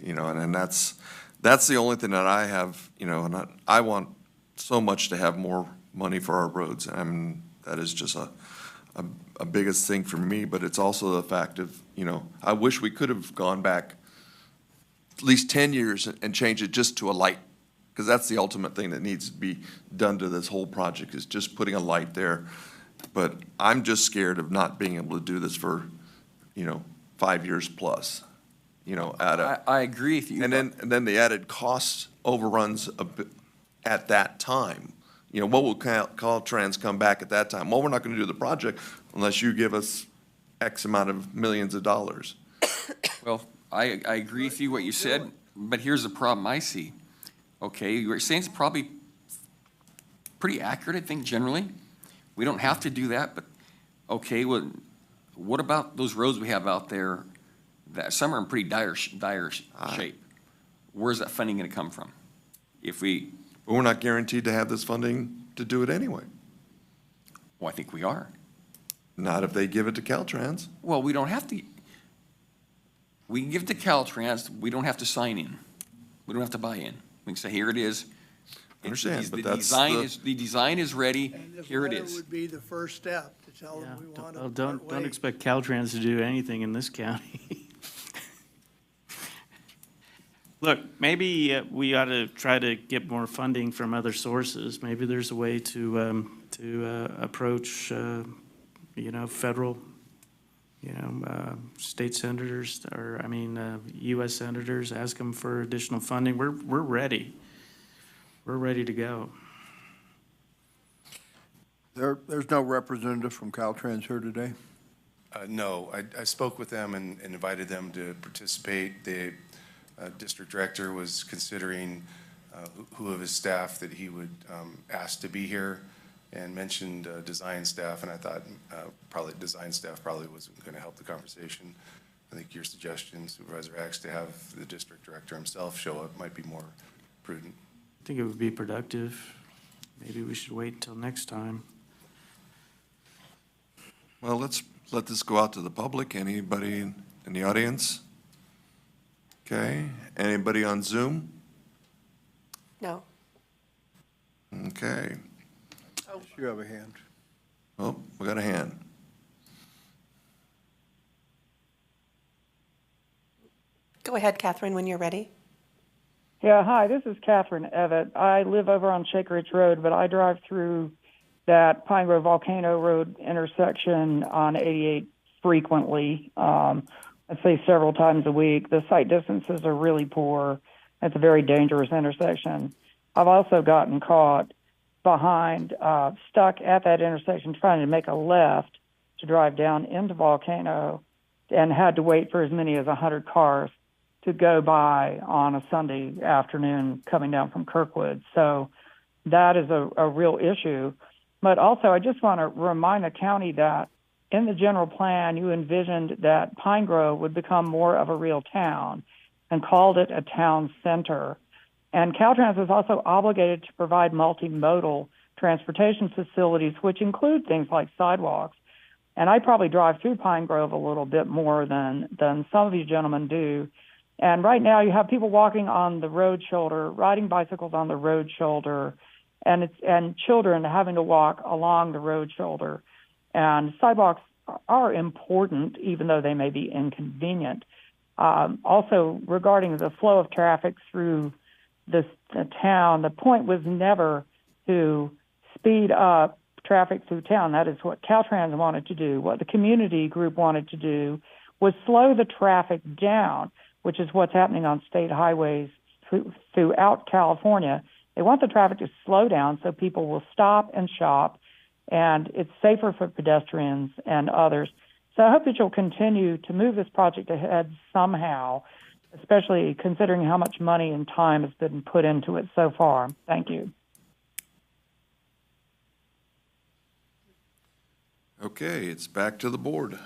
and that's the only thing that I have, and I want so much to have more money for our roads. That is just a biggest thing for me, but it's also the fact of, I wish we could have gone back at least 10 years and changed it just to a light, because that's the ultimate thing that needs to be done to this whole project, is just putting a light there. But I'm just scared of not being able to do this for, 5 years plus, I agree with you. And then the added cost overruns at that time. What will Caltrans come back at that time? Well, we're not going to do the project unless you give us X amount of millions of dollars. Well, I agree with you what you said, but here's the problem I see. Okay, you're saying it's probably pretty accurate, I think, generally. We don't have to do that, but, okay, well, what about those roads we have out there that some are in pretty dire shape? Where's that funding going to come from? But we're not guaranteed to have this funding to do it anyway. Well, I think we are. Not if they give it to Caltrans. Well, we don't have to. We can give it to Caltrans. We don't have to sign in. We don't have to buy in. We can say, here it is. I understand, but The that's design is ready. And Here it this letter is. would be the first step to tell them we want to Don't part ways. expect Caltrans to do anything in this county. Look, maybe we ought to try to get more funding from other sources. Maybe there's a way to approach, federal, state senators, or, U.S. senators, ask them for additional funding. We're ready. We're ready to go. There's no representative from Caltrans here today? No, I spoke with them and invited them to participate. The district director was considering who of his staff that he would ask to be here, and mentioned design staff, and I thought probably design staff probably wasn't going to help the conversation. I think your suggestion, Supervisor Axe, to have the district director himself show up might be more prudent. I think it would be productive. Maybe we should wait until next time. Well, let's let this go out to the public. Anybody in the audience? Okay. Anybody on Zoom? No. Okay. You have a hand. Oh, we got a hand. Go ahead, Catherine, when you're ready. Yeah, hi, this is Catherine Evett. I live over on Shake Ridge Road, but I drive through that Pine Grove Volcano Road intersection on 88 frequently. I'd say several times a week. The sight distances are really poor. It's a very dangerous intersection. I've also gotten caught behind, stuck at that intersection trying to make a left to drive down into Volcano, and had to wait for as many as 100 cars to go by on a Sunday afternoon coming down from Kirkwood. So that is a real issue. But also, I just want to remind the county that in the general plan, you envisioned that Pine Grove would become more of a real town and called it a town center. And Caltrans is also obligated to provide multimodal transportation facilities, which include things like sidewalks. And I probably drive through Pine Grove a little bit more than some of you gentlemen do. And right now you have people walking on the road shoulder, riding bicycles on the road shoulder, and children having to walk along the road shoulder. And sidewalks are important, even though they may be inconvenient. Also, regarding the flow of traffic through the town, the point was never to speed up traffic through town. That is what Caltrans wanted to do. What the community group wanted to do was slow the traffic down, which is what's happening on state highways throughout California. They want the traffic to slow down so people will stop and shop, and it's safer for pedestrians and others. So I hope that you'll continue to move this project ahead somehow, especially considering how much money and time has been put into it so far. Thank you. Okay, it's back to the board.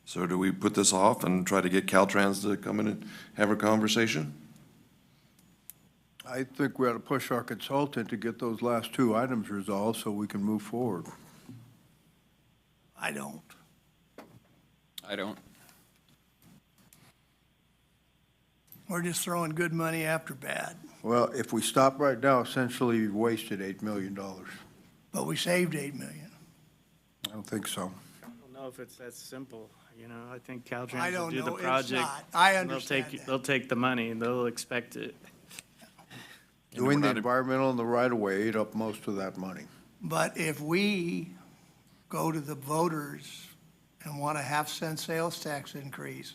So do we put this off and try to get Caltrans to come in and have a conversation? I think we ought to push our consultant to get those last two items resolved so we can move forward. I don't. I don't. We're just throwing good money after bad, Well, if we stop right now, essentially we've wasted $8 million. but we saved 8 million. I don't think so. I don't know if it's that simple, you know, I think I Caltrans will don't do the know, it's project. not. I and they'll understand take- that. They'll take the money, and they'll expect it. Doing the not- environmental and the right-of-way ate up most of that money. But if we go to the voters and want a half-cent sales tax increase,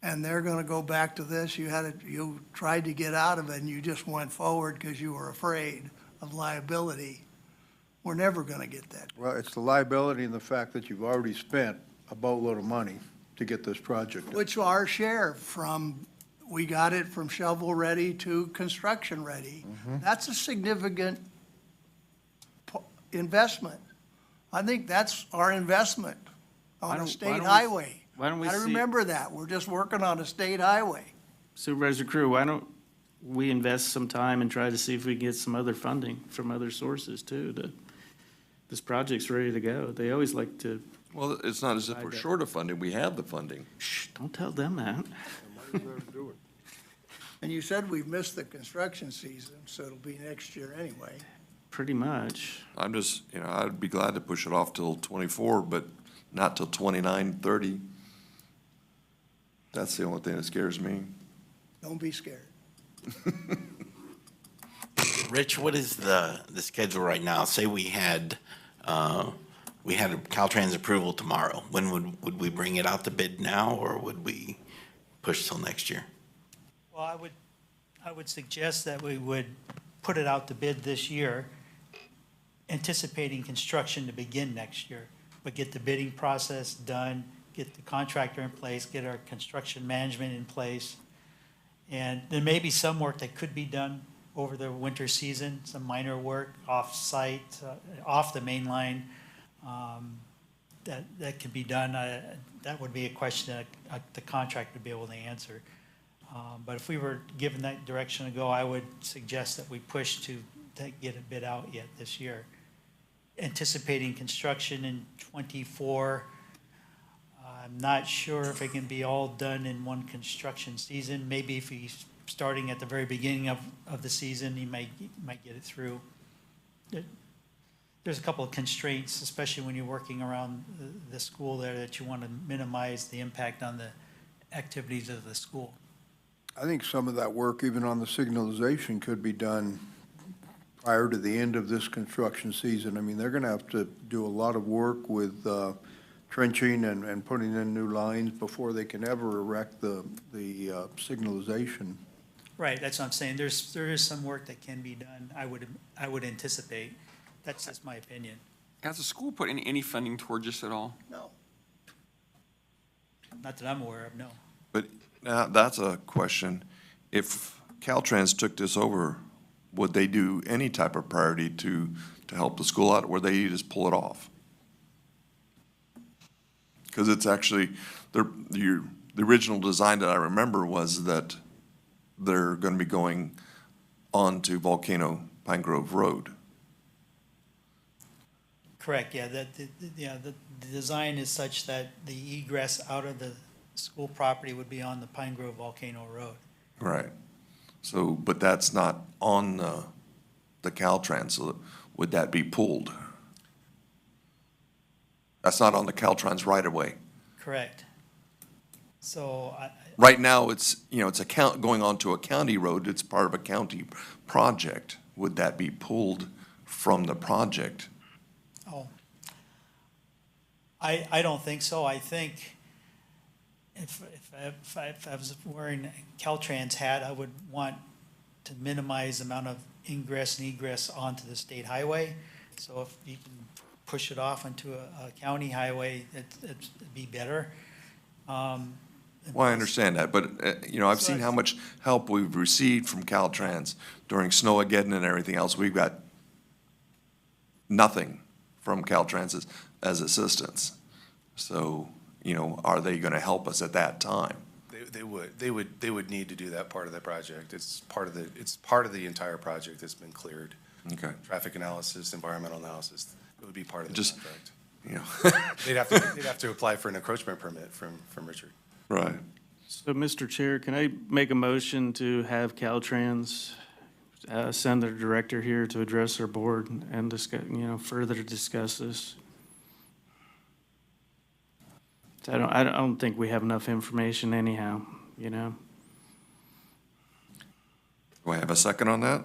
and they're gonna go back to this, you tried to get out of it and you just went forward because you were afraid of liability, we're never gonna get that. Well, it's the liability and the fact that you've already spent a boatload of money to get this project. Which our share we got it from shovel-ready to construction-ready. That's a significant investment. I think that's our investment Why on a don't- state why don't we- highway. Why don't we Gotta see, remember that, we're just working on a state highway. Supervisor Crew, why don't we invest some time and try to see if we can get some other funding from other sources too, this project's ready to go. They always like to, Well, it's not as if we're short of funding. We have the funding. shh, don't tell them that. And you said we've missed the construction season, so it'll be next year anyway. Pretty much. I'm just, I'd be glad to push it off till 24, but not till 29, 30. That's the only thing that scares me. Don't be scared. Rich, what is the schedule right now? Say we had a Caltrans approval tomorrow. When would we bring it out to bid now, or would we push till next year? Well, I would suggest that we would put it out to bid this year, anticipating construction to begin next year, but get the bidding process done, get the contractor in place, get our construction management in place. And there may be some work that could be done over the winter season, some minor work off-site, off the main line, that could be done. That would be a question that the contractor would be able to answer. But if we were given that direction to go, I would suggest that we push to get a bid out yet this year. Anticipating construction in '24. I'm not sure if it can be all done in one construction season. Maybe if he's starting at the very beginning of the season, he might get it through. There's a couple of constraints, especially when you're working around the school there, that you want to minimize the impact on the activities of the school. I think some of that work, even on the signalization, could be done prior to the end of this construction season. I mean, they're gonna have to do a lot of work with trenching and putting in new lines before they can ever erect the signalization. Right, that's what I'm saying. There is some work that can be done, I would anticipate. That's just my opinion. Has the school put any funding towards this at all? No. Not that I'm aware of, no. But now, that's a question. If Caltrans took this over, would they do any type of priority to help the school out, or they just pull it off? Because it's actually, the original design that I remember was that they're going to be going on to Volcano Pine Grove Road. Correct, yeah, the design is such that the egress out of the school property would be on the Pine Grove Volcano Road. Right. So, but that's not on the Caltrans, so would that be pulled? That's not on the Caltrans right away. Correct. So Right now, it's going onto a county road, it's part of a county project. Would that be pulled from the project? I don't think so. I think if I was wearing Caltrans hat, I would want to minimize the amount of ingress and egress onto the state highway. So if you can push it off onto a county highway, it'd be better. Well, I understand that, but, I've seen how much help we've received from Caltrans during Snowmageddon and everything else. We've got nothing from Caltrans as assistance. So, you know, are they gonna help us at that time? They would need to do that part of the project. It's part of the entire project that's been cleared. Okay. Traffic analysis, environmental analysis, it would be part of the Just, contract. you know. They'd have to apply for an encroachment permit from Richard. Right. So, Mr. Chair, can I make a motion to have Caltrans send their director here to address their board and discuss, further discuss this? I don't think we have enough information anyhow, you know? Do I have a second on that?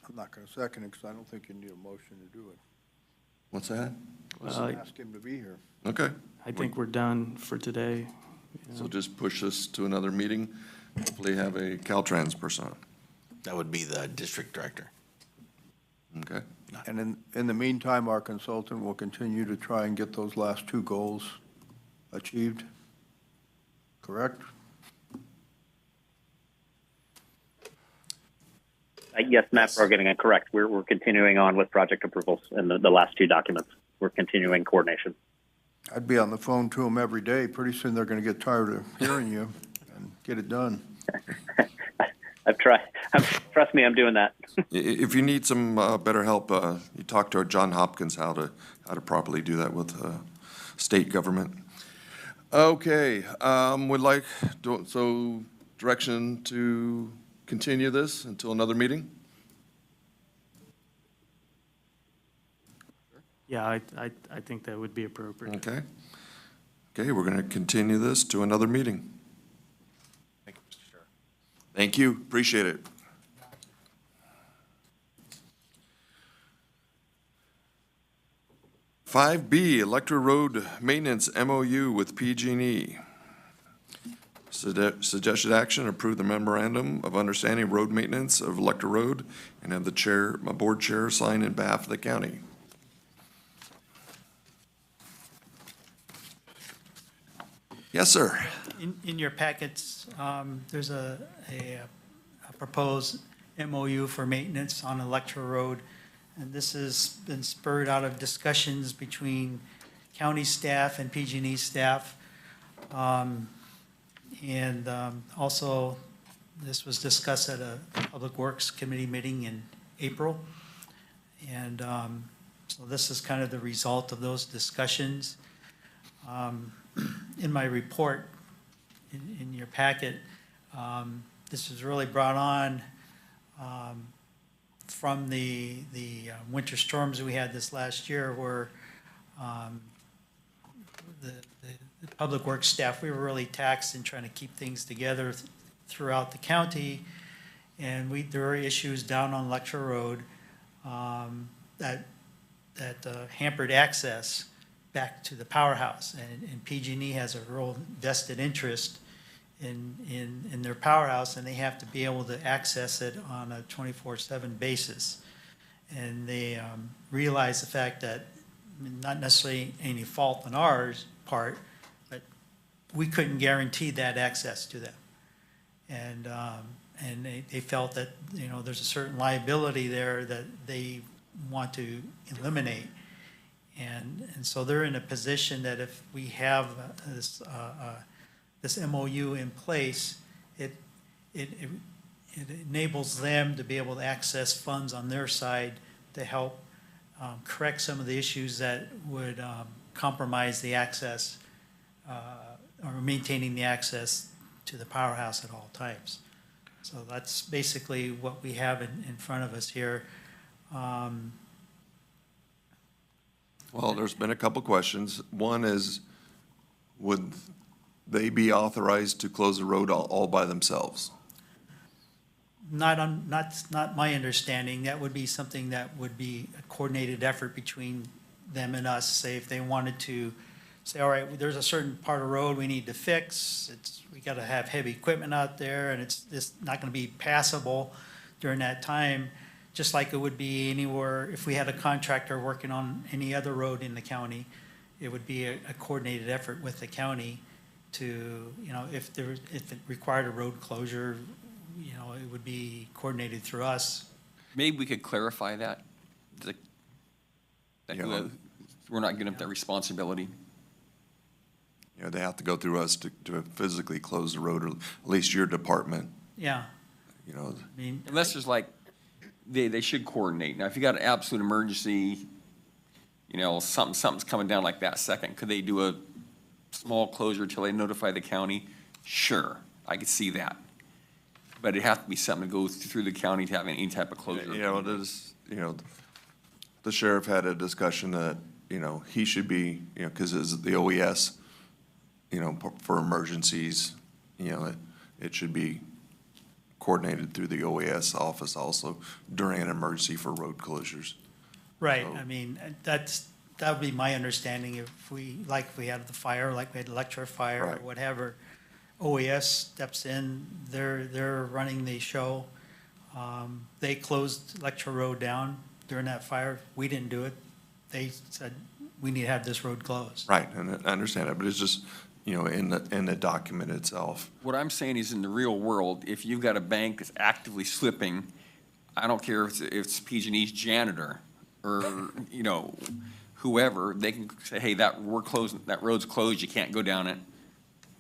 I'm not gonna second it, because I don't think you need a motion to do it. What's that? Ask him to be here. Okay. I think we're done for today. So just push this to another meeting, hopefully have a Caltrans person on. That would be the district director. Okay. And in the meantime, our consultant will continue to try and get those last two goals achieved, correct? Yes, Matt Brogan, correct. We're continuing on with project approvals in the last two documents. We're continuing coordination. I'd be on the phone to them every day. Pretty soon they're gonna get tired of hearing you and get it done. I've tried. Trust me, I'm doing that. If you need some better help, you talk to John Hopkins how to properly do that with state government. Okay, so direction to continue this until another meeting? Yeah, I think that would be appropriate. Okay. Okay, we're going to continue this to another meeting. Thank you, Mr. Chair. Thank you, appreciate it. Five B, Electra Road Maintenance MOU with PG&E. Suggested action, approve the memorandum of understanding of road maintenance of Electra Road and have my board chair sign in behalf of the county. Yes, sir. In your packets, there's a proposed MOU for maintenance on Electra Road. And this has been spurred out of discussions between county staff and PG&E staff. Also, this was discussed at a Public Works Committee meeting in April. And so this is kind of the result of those discussions. In my report, in your packet, this was really brought on from the winter storms we had this last year, where the public works staff, we were really taxed in trying to keep things together throughout the county. And there were issues down on Electra Road that hampered access back to the powerhouse. And PG&E has a real vested interest in their powerhouse, and they have to be able to access it on a 24/7 basis. And they realize the fact that, not necessarily any fault on ours part, but we couldn't guarantee that access to them. And they felt that, there's a certain liability there that they want to eliminate. And so they're in a position that if we have this MOU in place, it enables them to be able to access funds on their side to help correct some of the issues that would compromise the access or maintaining the access to the powerhouse at all times. So that's basically what we have in front of us here. Well, there's been a couple questions. One is, would they be authorized to close the road all by themselves? Not my understanding. That would be something that would be a coordinated effort between them and us. Say if they wanted to say, all right, there's a certain part of road we need to fix. We got to have heavy equipment out there, and it's not going to be passable during that time. Just like it would be anywhere, if we had a contractor working on any other road in the county, it would be a coordinated effort with the county to, if it required a road closure, it would be coordinated through us. Maybe we could clarify that. Yeah. we're not giving up that responsibility. You know, they have to go through us to physically close the road, or at least your department, Yeah, you know. I mean, Unless there's like, they should coordinate. Now, if you got an absolute emergency, you know, something's coming down like that second, could they do a small closure till they notify the county? Sure, I could see that. But it'd have to be something that goes through the county to have any type of closure. You know, it is, you know, the sheriff had a discussion that, you know, he should be, you know, because it's the OES, you know, for emergencies, you know, it should be coordinated through the OES office also during an emergency for road closures. right, So- I mean, that would be my understanding if we had the fire, like we had electric fire or Right. whatever. OES steps in, they're running the show. They closed Electra Road down during that fire. We didn't do it. They said, we need to have this road closed. Right, and I understand that, but it's just, you know, in the document itself. What I'm saying is, in the real world, if you've got a bank that's actively slipping, I don't care if it's PG&E's janitor or, you know, whoever, they can say, hey, that road's closed, you can't go down it.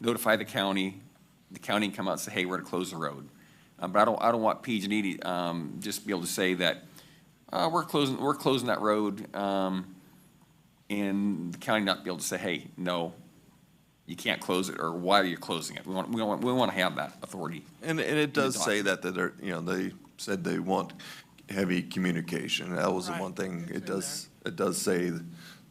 Notify the county can come out and say, hey, we're gonna close the road. But I don't want PG&E to, just be able to say that, we're closing that road, and the county not be able to say, hey, no, you can't close it, or why are you closing it? We want to have that authority. And it does say that they're, you know, they said they want heavy communication. That was the Right. one thing, it does say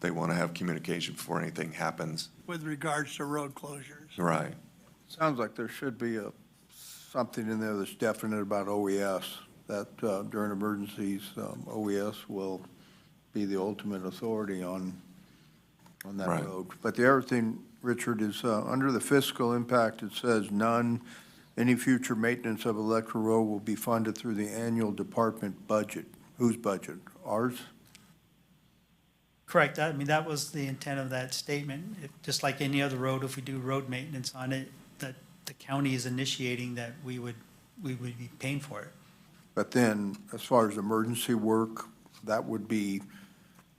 they want to have communication before anything happens. With regards to road closures. Right. Sounds like there should be something in there that's definite about OES, that during emergencies, OES will be the ultimate authority on that Right. road. But the other thing, Richard, is under the fiscal impact, it says none, any future maintenance of Electra Road will be funded through the annual department budget. Whose budget? Ours? Correct, I mean, that was the intent of that statement. Just like any other road, if we do road maintenance on it, that the county is initiating that we would be paying for it. But then, as far as emergency work, that would be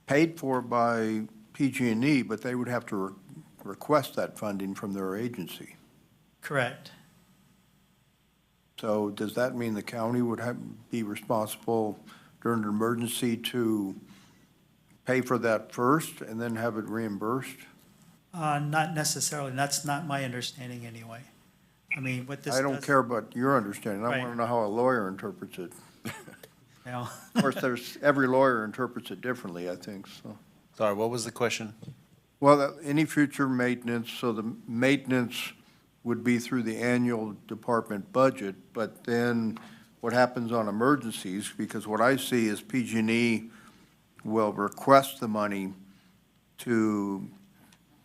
paid for by PG&E, but they would have to request that funding from their agency. Correct. So does that mean the county would be responsible during an emergency to pay for that first and then have it reimbursed? Not necessarily, that's not my understanding anyway. I mean, what this I don't does- care about your understanding. I Right. want to know how a lawyer interprets it. you know. Of course, every lawyer interprets it differently, I think, so. Sorry, what was the question? Well, any future maintenance, so the maintenance would be through the annual department budget, but then what happens on emergencies, because what I see is PG&E will request the money to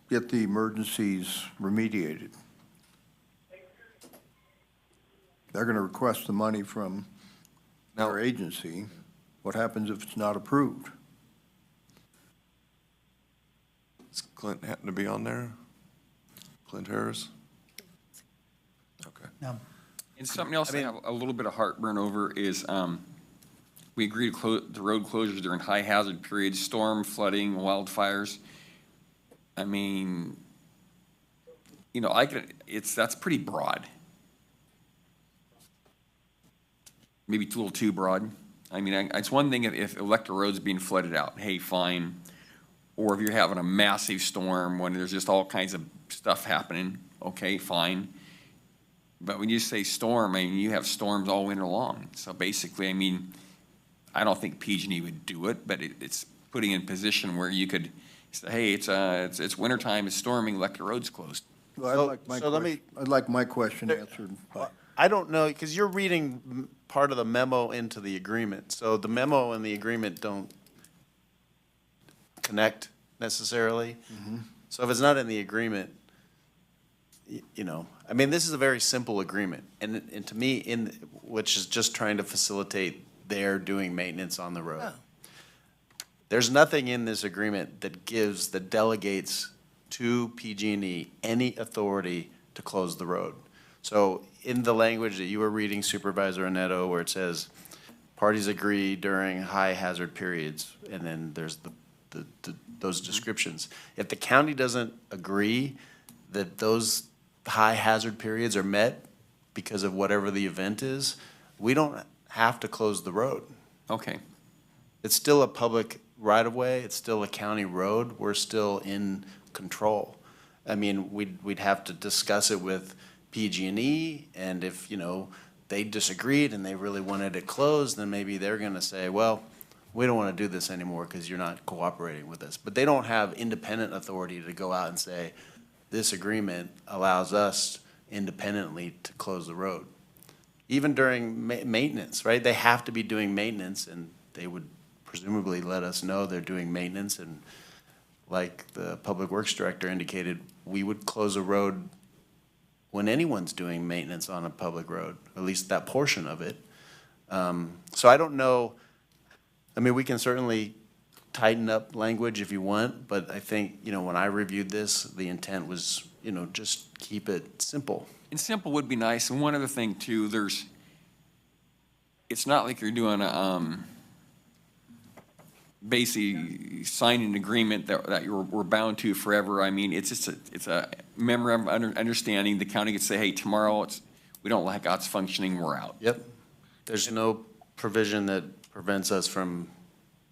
get the emergencies remediated. They're gonna request the money from our agency. What happens if it's not approved? Does Clint happen to be on there? Clint Harris? Okay. No. And something else I have a little bit of heartburn over is, we agreed to close the road closures during high hazard periods, storm, flooding, wildfires. I mean, you know, that's pretty broad. Maybe it's a little too broad. I mean, it's one thing if Electra Road's being flooded out, hey, fine. Or if you're having a massive storm when there's just all kinds of stuff happening, okay, fine. But when you say storm, I mean, you have storms all winter long. So basically, I mean, I don't think PG&E would do it, but it's putting in a position where you could say, hey, it's wintertime, it's storming, Electra Road's closed. Well, I'd like my question answered. I don't know, because you're reading part of the memo into the agreement. So the memo and the agreement don't connect necessarily. So if it's not in the agreement, you know, I mean, this is a very simple agreement. And to me, which is just trying to facilitate their doing maintenance on the road. Yeah. There's nothing in this agreement that delegates to PG&E any authority to close the road. So in the language that you were reading, Supervisor Anetto, where it says, parties agree during high hazard periods, and then there's those descriptions. If the county doesn't agree that those high hazard periods are met because of whatever the event is, we don't have to close the road. Okay. It's still a public right-of-way, it's still a county road, we're still in control. I mean, we'd have to discuss it with PG&E, and if, they disagreed and they really wanted it closed, then maybe they're gonna say, well, we don't wanna do this anymore because you're not cooperating with us. But they don't have independent authority to go out and say, this agreement allows us independently to close the road. Even during maintenance, right? They have to be doing maintenance, and they would presumably let us know they're doing maintenance. And like the Public Works Director indicated, we would close a road when anyone's doing maintenance on a public road, at least that portion of it. So I don't know. I mean, we can certainly tighten up language if you want, but I think, when I reviewed this, the intent was, just keep it simple. And simple would be nice. And one other thing too, it's not like you're doing a, basically signing an agreement that we're bound to forever. I mean, it's just it's a memorandum of understanding. The county could say, hey, tomorrow we don't like how it's functioning, we're out. Yep. There's no provision that prevents us from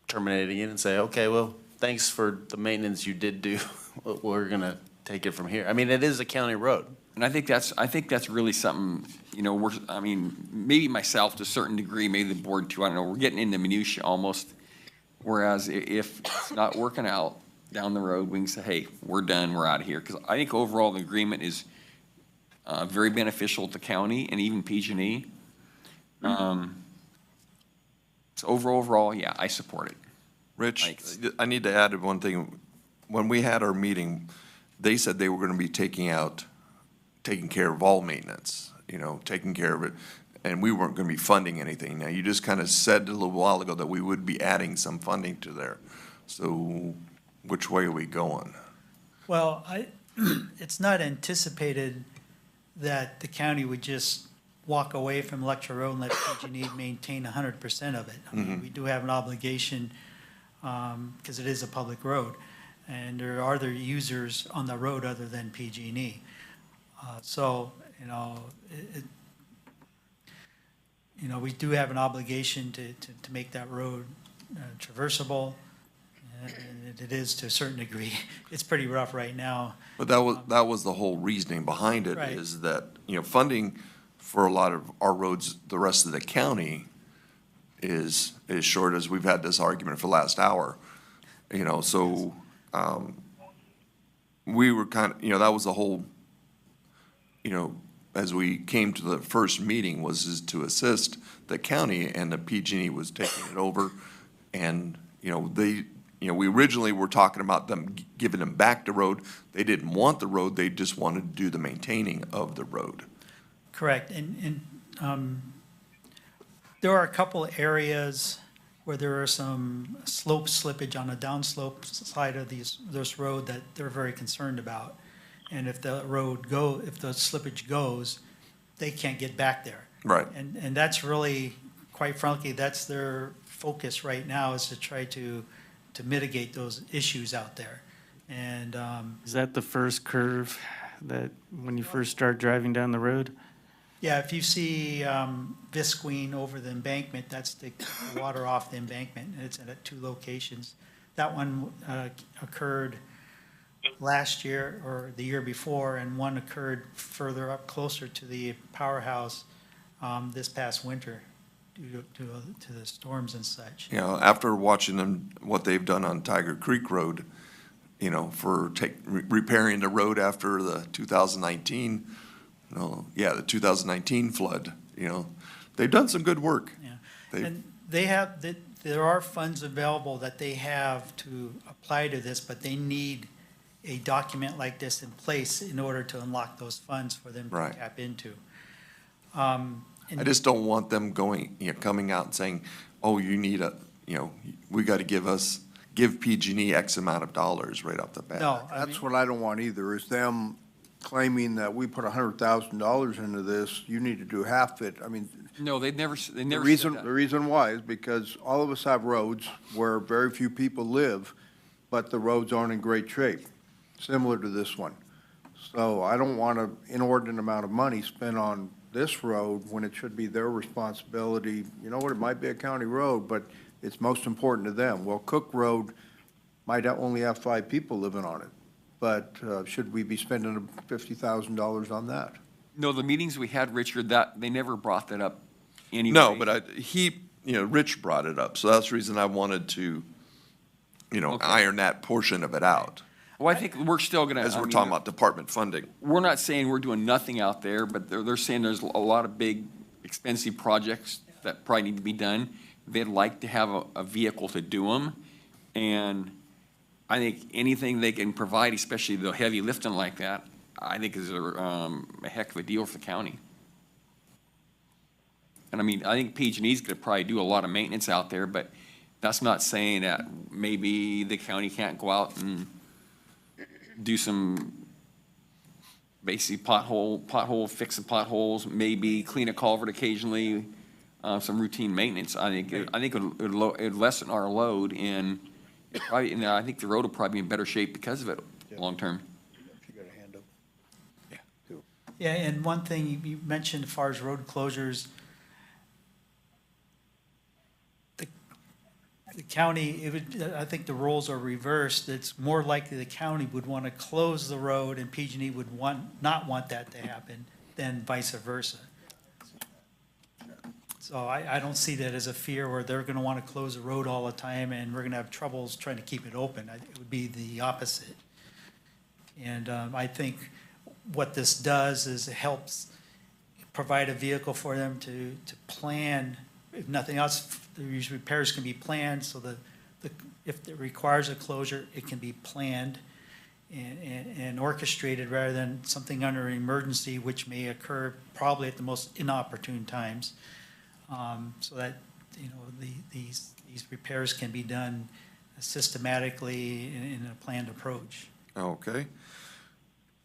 terminating it and say, okay, well, thanks for the maintenance you did do. We're gonna take it from here. I mean, it is a county road. And I think that's really something, maybe myself to a certain degree, maybe the board too, I don't know, we're getting into minutia almost. Whereas if it's not working out down the road, we can say, hey, we're done, we're out of here. Because I think overall the agreement is very beneficial to county and even PG&E. So overall, yeah, I support it. Rich, I need to add one thing. When we had our meeting, they said they were going to be taking care of all maintenance, taking care of it. And we weren't going to be funding anything. Now, you just kind of said a little while ago that we would be adding some funding to there. So which way are we going? Well, it's not anticipated that the county would just walk away from Lecture Road and let PG&E maintain 100% of it. I mean, we do have an obligation because it is a public road, and there are other users on the road other than PG&E. We do have an obligation to make that road traversable, and it is to a certain degree. It's pretty rough right now. But that was the whole reasoning behind it, Right. is that, funding for a lot of our roads, the rest of the county is short, as we've had this argument for the last hour. So we were kind of, that was the whole, as we came to the first meeting, was to assist the county, and the PG&E was taking it over. And, we originally were talking about them giving them back the road. They didn't want the road, they just wanted to do the maintaining of the road. Correct. And there are a couple areas where there are some slope slippage on the downslope side of this road that they're very concerned about. And if the slippage goes, they can't get back there. Right. And that's really, quite frankly, that's their focus right now, is to try to mitigate those issues out there. And Is that the first curve that when you first start driving down the road? yeah, if you see Visqueen over the embankment, that's the water off the embankment, and it's at 2 locations. That one occurred last year or the year before, and one occurred further up closer to the powerhouse this past winter due to the storms and such. After watching them, what they've done on Tiger Creek Road, for repairing the road after the 2019, the 2019 flood, they've done some good work. Yeah, and there are funds available that they have to apply to this, but they need a document like this in place in order to unlock those funds for them to tap into. I just don't want them coming out and saying, oh, you need we got to give PG&E X amount of dollars right off the bat. No, That's what I don't want either, is them claiming that we put $100,000 into this, you need to do half it. I mean, No, they never said the that. reason why is because all of us have roads where very few people live, but the roads aren't in great shape, similar to this one. So I don't want an inordinate amount of money spent on this road when it should be their responsibility. You know what, it might be a county road, but it's most important to them. Well, Cook Road might only have 5 people living on it, but should we be spending $50,000 on that? No, the meetings we had, Richard, that, they never brought that up anyway. No, but Rich brought it up, so that's the reason I wanted to, Okay. iron that portion of it out, Well, I think we're still gonna. as we're talking about department funding. We're not saying we're doing nothing out there, but they're saying there's a lot of big, expensive projects that probably need to be done. They'd like to have a vehicle to do them, and I think anything they can provide, especially the heavy lifting like that, I think is a heck of a deal for the county. And I mean, I think PG&E's gonna probably do a lot of maintenance out there, but that's not saying that maybe the county can't go out and do some basic fix some potholes, maybe clean a culvert occasionally, some routine maintenance. I think it'd lessen our load, and probably, I think the road will probably be in better shape because of it, long-term. If you got a hand up. Yeah, and one thing you mentioned as far as road closures, the county, I think the roles are reversed. It's more likely the county would want to close the road and PG&E would not want that to happen than vice versa. So I don't see that as a fear where they're going to want to close the road all the time and we're going to have troubles trying to keep it open. It would be the opposite. And I think what this does is it helps provide a vehicle for them to plan. If nothing else, these repairs can be planned so that if it requires a closure, it can be planned and orchestrated rather than something under emergency, which may occur probably at the most inopportune times. So that, these repairs can be done systematically in a planned approach. Okay.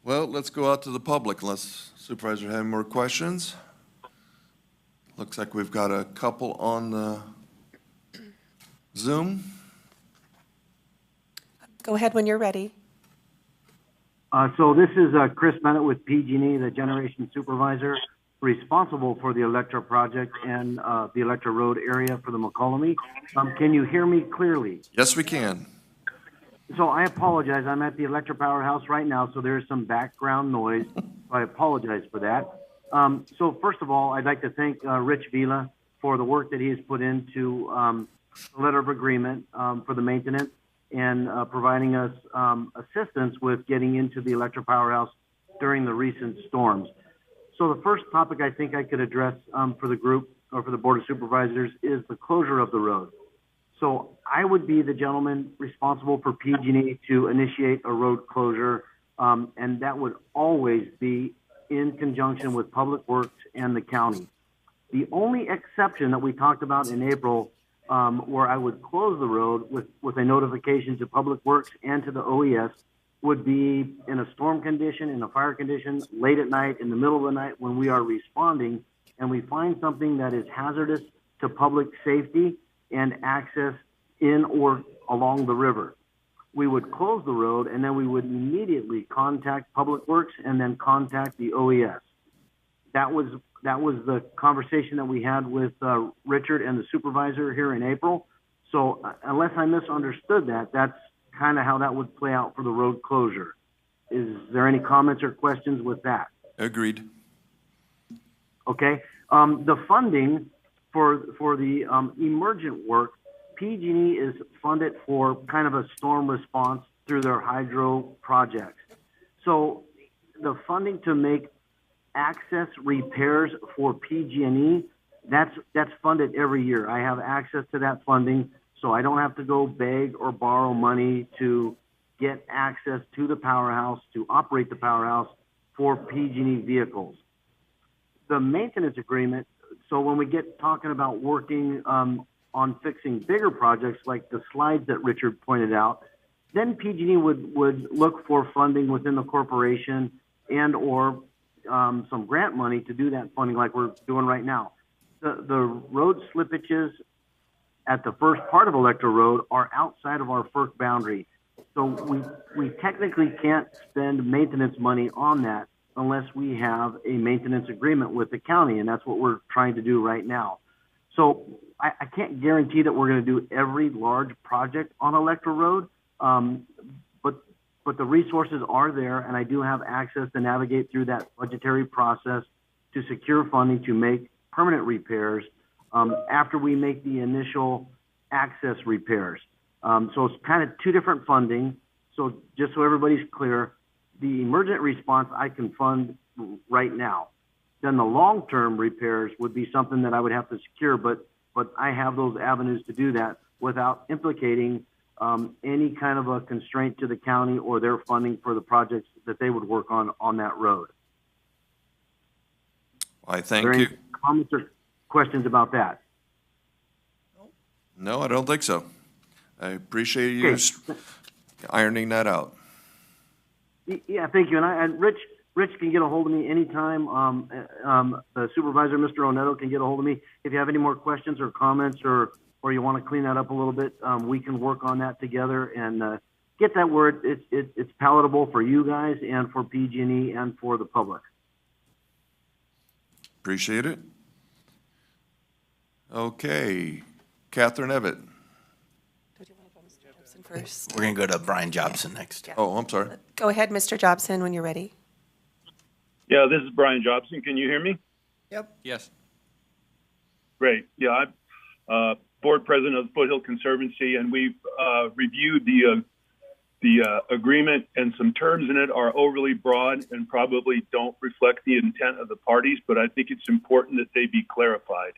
Well, let's go out to the public unless Supervisor have any more questions. Looks like we've got a couple on the Zoom. Go ahead when you're ready. So this is Chris Bennett with PG&E, the generation supervisor responsible for the Electra project and the Electra Road area for the McCollum. Can you hear me clearly? Yes, we can. So I apologize. I'm at the Electra Powerhouse right now, so there's some background noise. I apologize for that. So first of all, I'd like to thank Rich Vila for the work that he has put into the letter of agreement for the maintenance and providing us assistance with getting into the Electra Powerhouse during the recent storms. So the first topic I think I could address for the group or for the Board of Supervisors is the closure of the road. So I would be the gentleman responsible for PG&E to initiate a road closure, and that would always be in conjunction with Public Works and the county. The only exception that we talked about in April, where I would close the road with a notification to Public Works and to the OES, would be in a storm condition, in a fire condition, late at night, in the middle of the night when we are responding and we find something that is hazardous to public safety and access in or along the river. We would close the road and then we would immediately contact Public Works and then contact the OES. That was the conversation that we had with Richard and the supervisor here in April. So unless I misunderstood that, that's kind of how that would play out for the road closure. Is there any comments or questions with that? Agreed. Okay. The funding for the emergent work, PG&E is funded for kind of a storm response through their hydro projects. So the funding to make access repairs for PG&E, that's funded every year. I have access to that funding, so I don't have to go beg or borrow money to get access to the powerhouse, to operate the powerhouse for PG&E vehicles. The maintenance agreement, so when we get talking about working on fixing bigger projects like the slides that Richard pointed out, then PG&E would look for funding within the corporation and/or some grant money to do that funding like we're doing right now. The road slippages at the first part of Electra Road are outside of our FERC boundary. So we technically can't spend maintenance money on that unless we have a maintenance agreement with the county, and that's what we're trying to do right now. So I can't guarantee that we're going to do every large project on Electra Road, but the resources are there, and I do have access to navigate through that budgetary process to secure funding to make permanent repairs after we make the initial access repairs. So it's kind of two different funding. So just so everybody's clear, the emergent response I can fund right now. Then the long-term repairs would be something that I would have to secure, but I have those avenues to do that without implicating any kind of a constraint to the county or their funding for the projects that they would work on that road. I thank Are there you. any comments or questions about that? No, I don't think so. I appreciate you Okay. ironing that out. Yeah, thank you. And Rich can get a hold of me anytime. The supervisor, Mr. Oneto, can get a hold of me. If you have any more questions or comments or you want to clean that up a little bit, we can work on that together and get that where it's palatable for you guys and for PG&E and for the public. Appreciate it. Okay, Catherine Evett. First. We're going to go to Brian Jobson next. Oh, I'm sorry. Go ahead, Mr. Jobson, when you're ready. Yeah, this is Brian Jobson. Can you hear me? Yep. Yes. Great. Yeah, I'm board president of the Foothill Conservancy, and we've reviewed the agreement, and some terms in it are overly broad and probably don't reflect the intent of the parties, but I think it's important that they be clarified.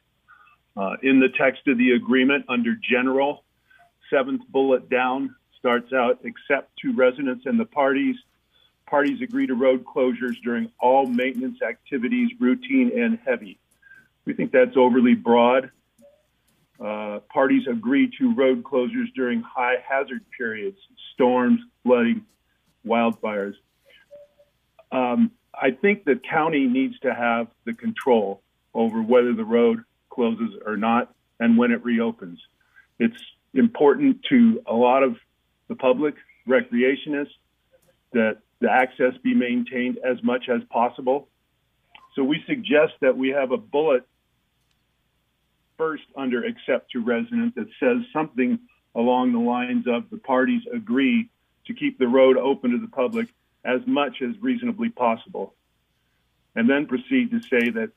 In the text of the agreement, under general, 7th bullet down starts out, except to residents and the parties. Parties agree to road closures during all maintenance activities, routine and heavy. We think that's overly broad. Parties agree to road closures during high hazard periods, storms, flooding, wildfires. I think the county needs to have the control over whether the road closes or not and when it reopens. It's important to a lot of the public, recreationists, that the access be maintained as much as possible. So we suggest that we have a bullet first under except to resident that says something along the lines of the parties agree to keep the road open to the public as much as reasonably possible. And then proceed to say that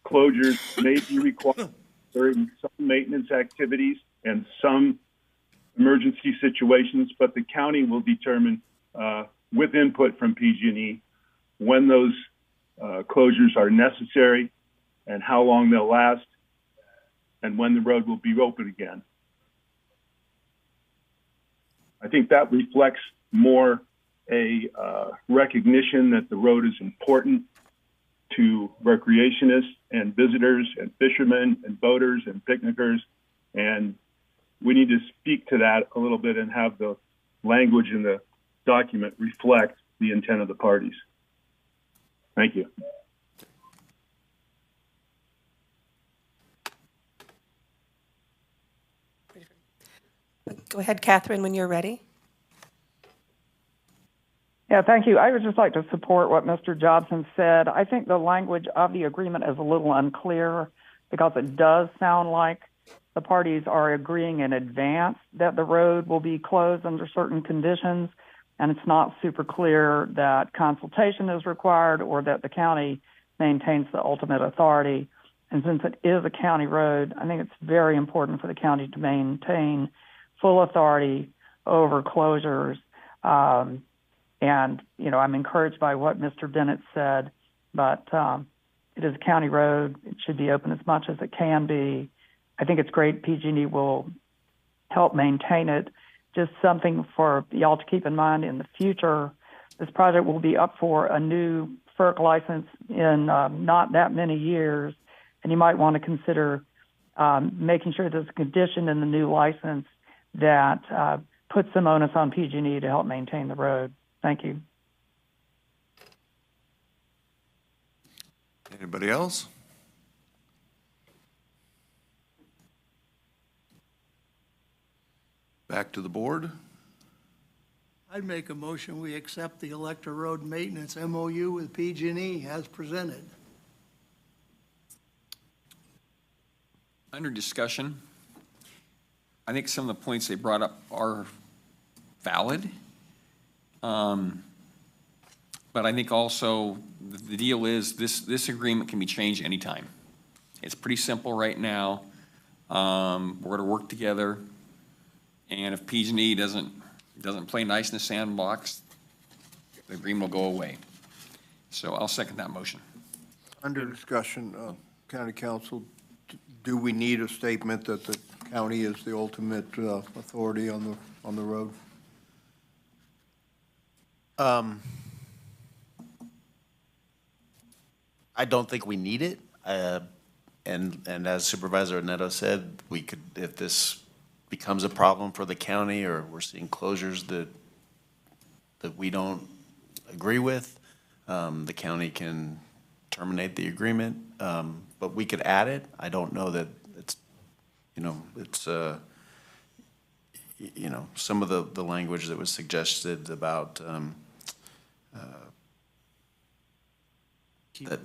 closures may be required during some maintenance activities and some emergency situations, but the county will determine with input from PG&E when those closures are necessary and how long they'll last and when the road will be open again. I think that reflects more a recognition that the road is important to recreationists and visitors and fishermen and boaters and picnickers, and we need to speak to that a little bit and have the language in the document reflect the intent of the parties. Thank you. Go ahead, Catherine, when you're ready. Yeah, thank you. I would just like to support what Mr. Jobson said. I think the language of the agreement is a little unclear because it does sound like the parties are agreeing in advance that the road will be closed under certain conditions, and it's not super clear that consultation is required or that the county maintains the ultimate authority. And since it is a county road, I think it's very important for the county to maintain full authority over closures. And, you know, I'm encouraged by what Mr. Bennett said, but it is a county road. It should be open as much as it can be. I think it's great PG&E will help maintain it. Just something for y'all to keep in mind in the future. This project will be up for a new FERC license in not that many years, and you might want to consider making sure there's a condition in the new license that puts some onus on PG&E to help maintain the road. Thank you. Anybody else? Back to the board. I'd make a motion, we accept the Electra Road Maintenance MOU with PG&E as presented. Under discussion, I think some of the points they brought up are valid. But I think also the deal is this agreement can be changed anytime. It's pretty simple right now. We're going to work together. And if PG&E doesn't play nice in the sandbox, the agreement will go away. So I'll second that motion. Under discussion, County Council, do we need a statement that the county is the ultimate authority on the road? I don't think we need it. And as Supervisor Neto said, we could, if this becomes a problem for the county or we're seeing closures that we don't agree with, the county can terminate the agreement. But we could add it. I don't know that it's, some of the language that was suggested about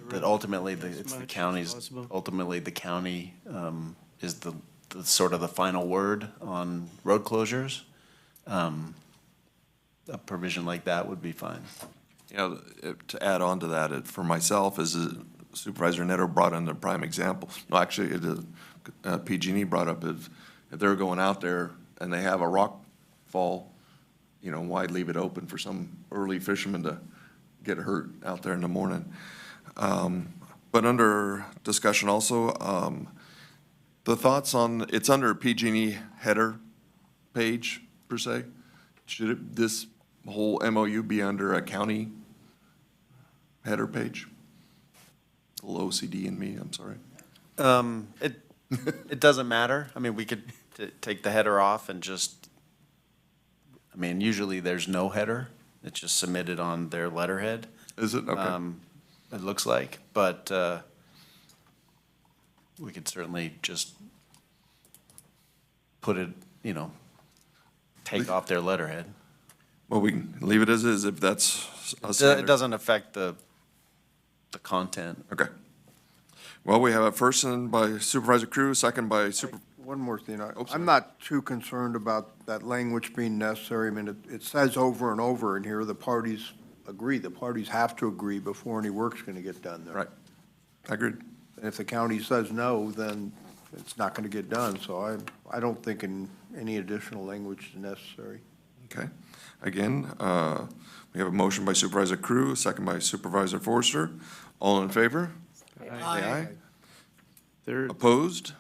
that ultimately it's the county's, ultimately the county is the sort of the final word on road closures. A provision like that would be fine. Yeah, to add on to that, for myself, as Supervisor Neto brought in the prime example, no, actually, PG&E brought up if they're going out there and they have a rock fall, why leave it open for some early fisherman to get hurt out there in the morning? But under discussion also, the thoughts on, it's under PG&E header page, per se. Should this whole MOU be under a county header page? A little OCD in me, I'm sorry. It doesn't matter. I mean, we could take the header off and just, usually there's no header. It's just submitted on their letterhead. Is it? Okay. It looks like, but we could certainly just put it, take off their letterhead. Well, we can leave it as is if that's a It standard. doesn't affect the content. Okay. Well, we have a first by Supervisor Crew, second by One more thing. I'm not too concerned about that language being necessary. It says over and over in here, the parties agree. The parties have to agree before any work's going to get done there. Right. Agreed. And if the county says no, then it's not going to get done. So I don't think any additional language is necessary. Okay. Again, we have a motion by Supervisor Crew, second by Supervisor Forster. All in favor? Aye. Opposed?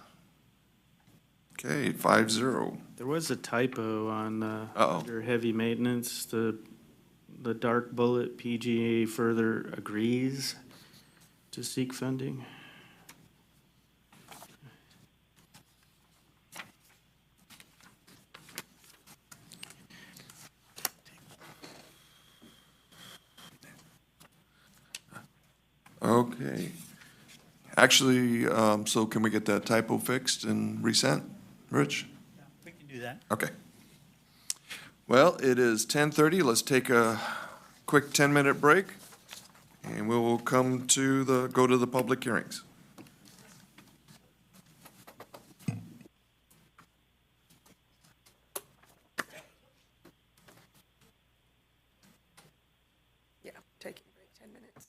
Okay, 5-0. There was a typo on, Uh-oh. under heavy maintenance, the dark bullet, PGA further agrees to seek funding. Okay. Actually, so can we get that typo fixed and resent, Rich? We can do that. Okay. Well, it is 10:30. Let's take a quick 10-minute break, and we will go to the public hearings. Yeah, taking a break, 10 minutes.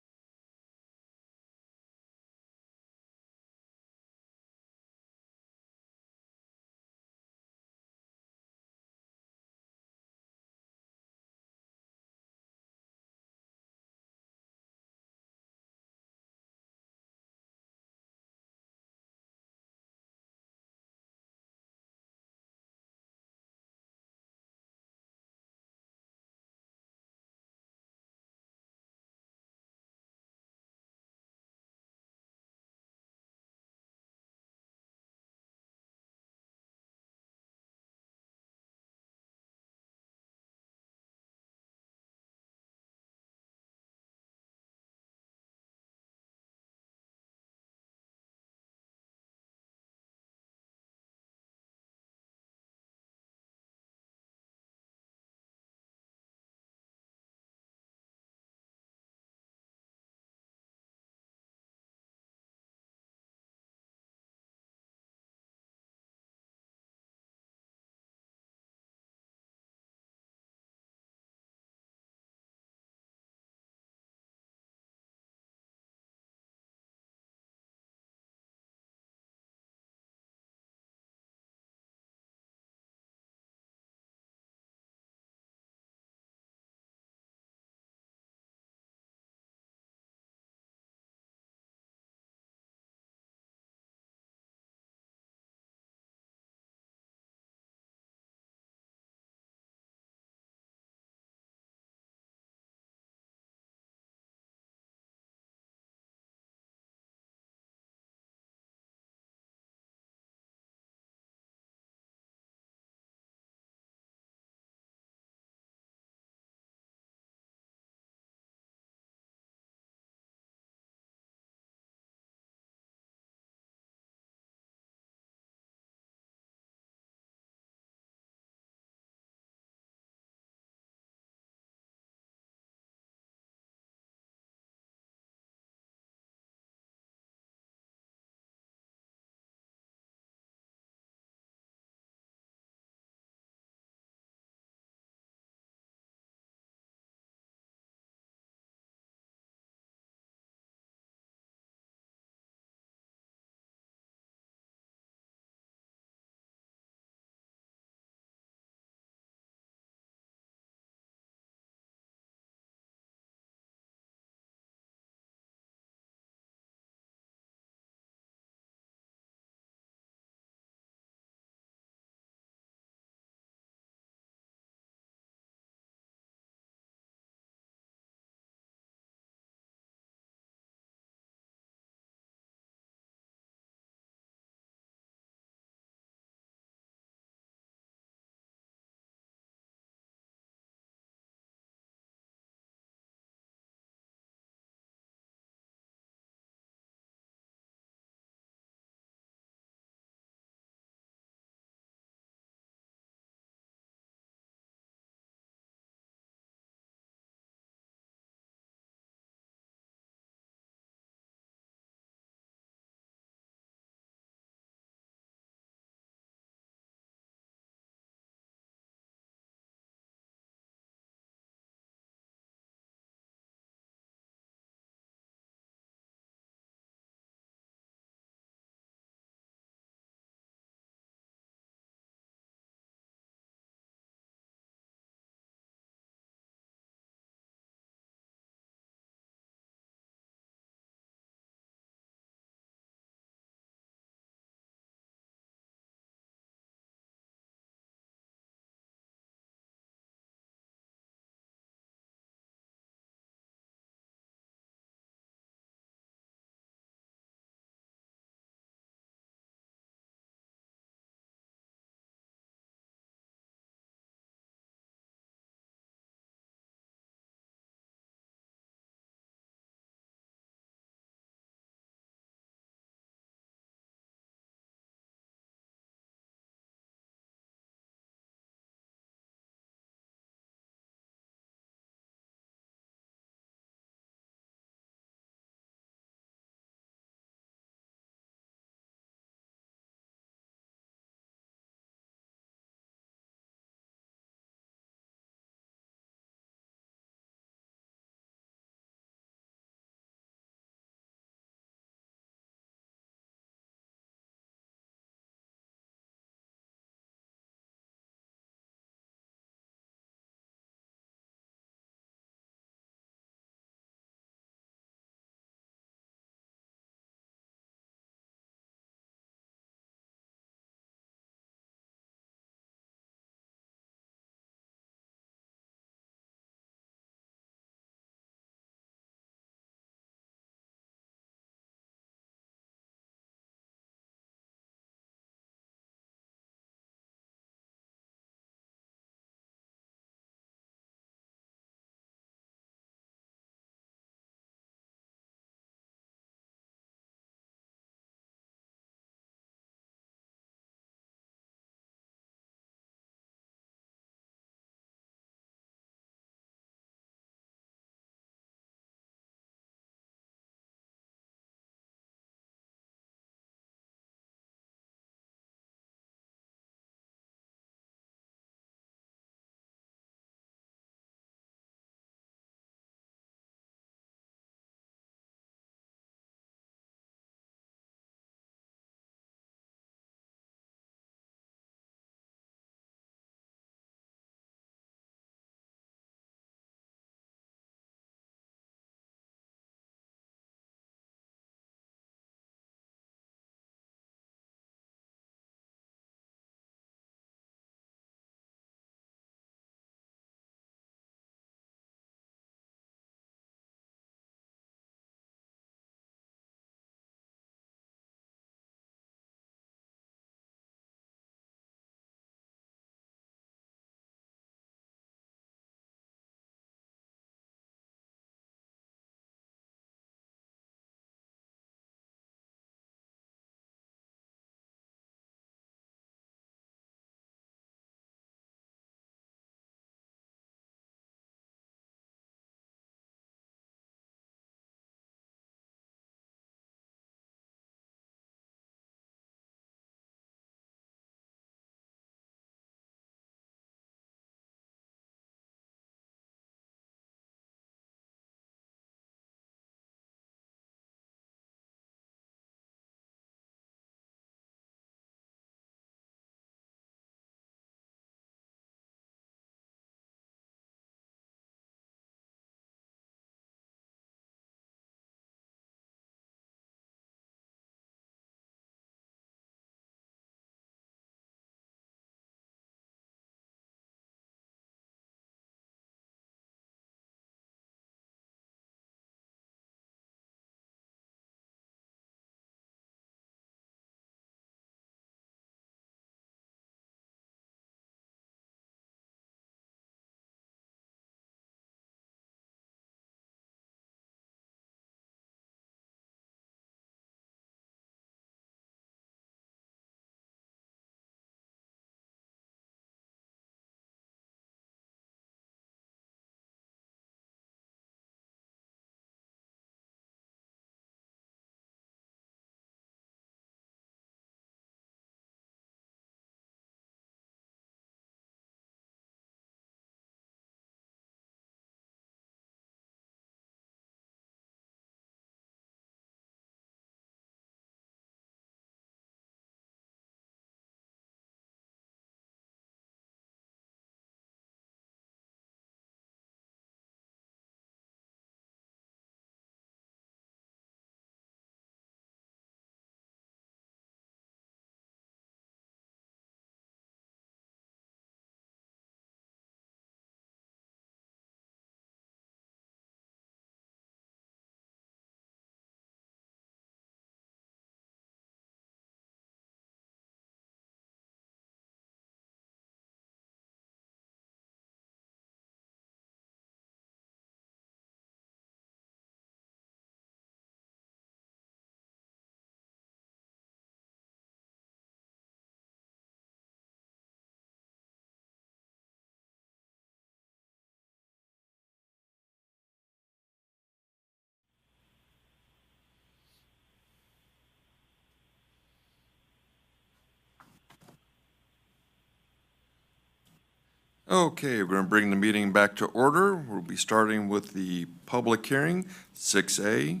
Okay, we're going to bring the meeting back to order. We'll be starting with the public hearing, 6A.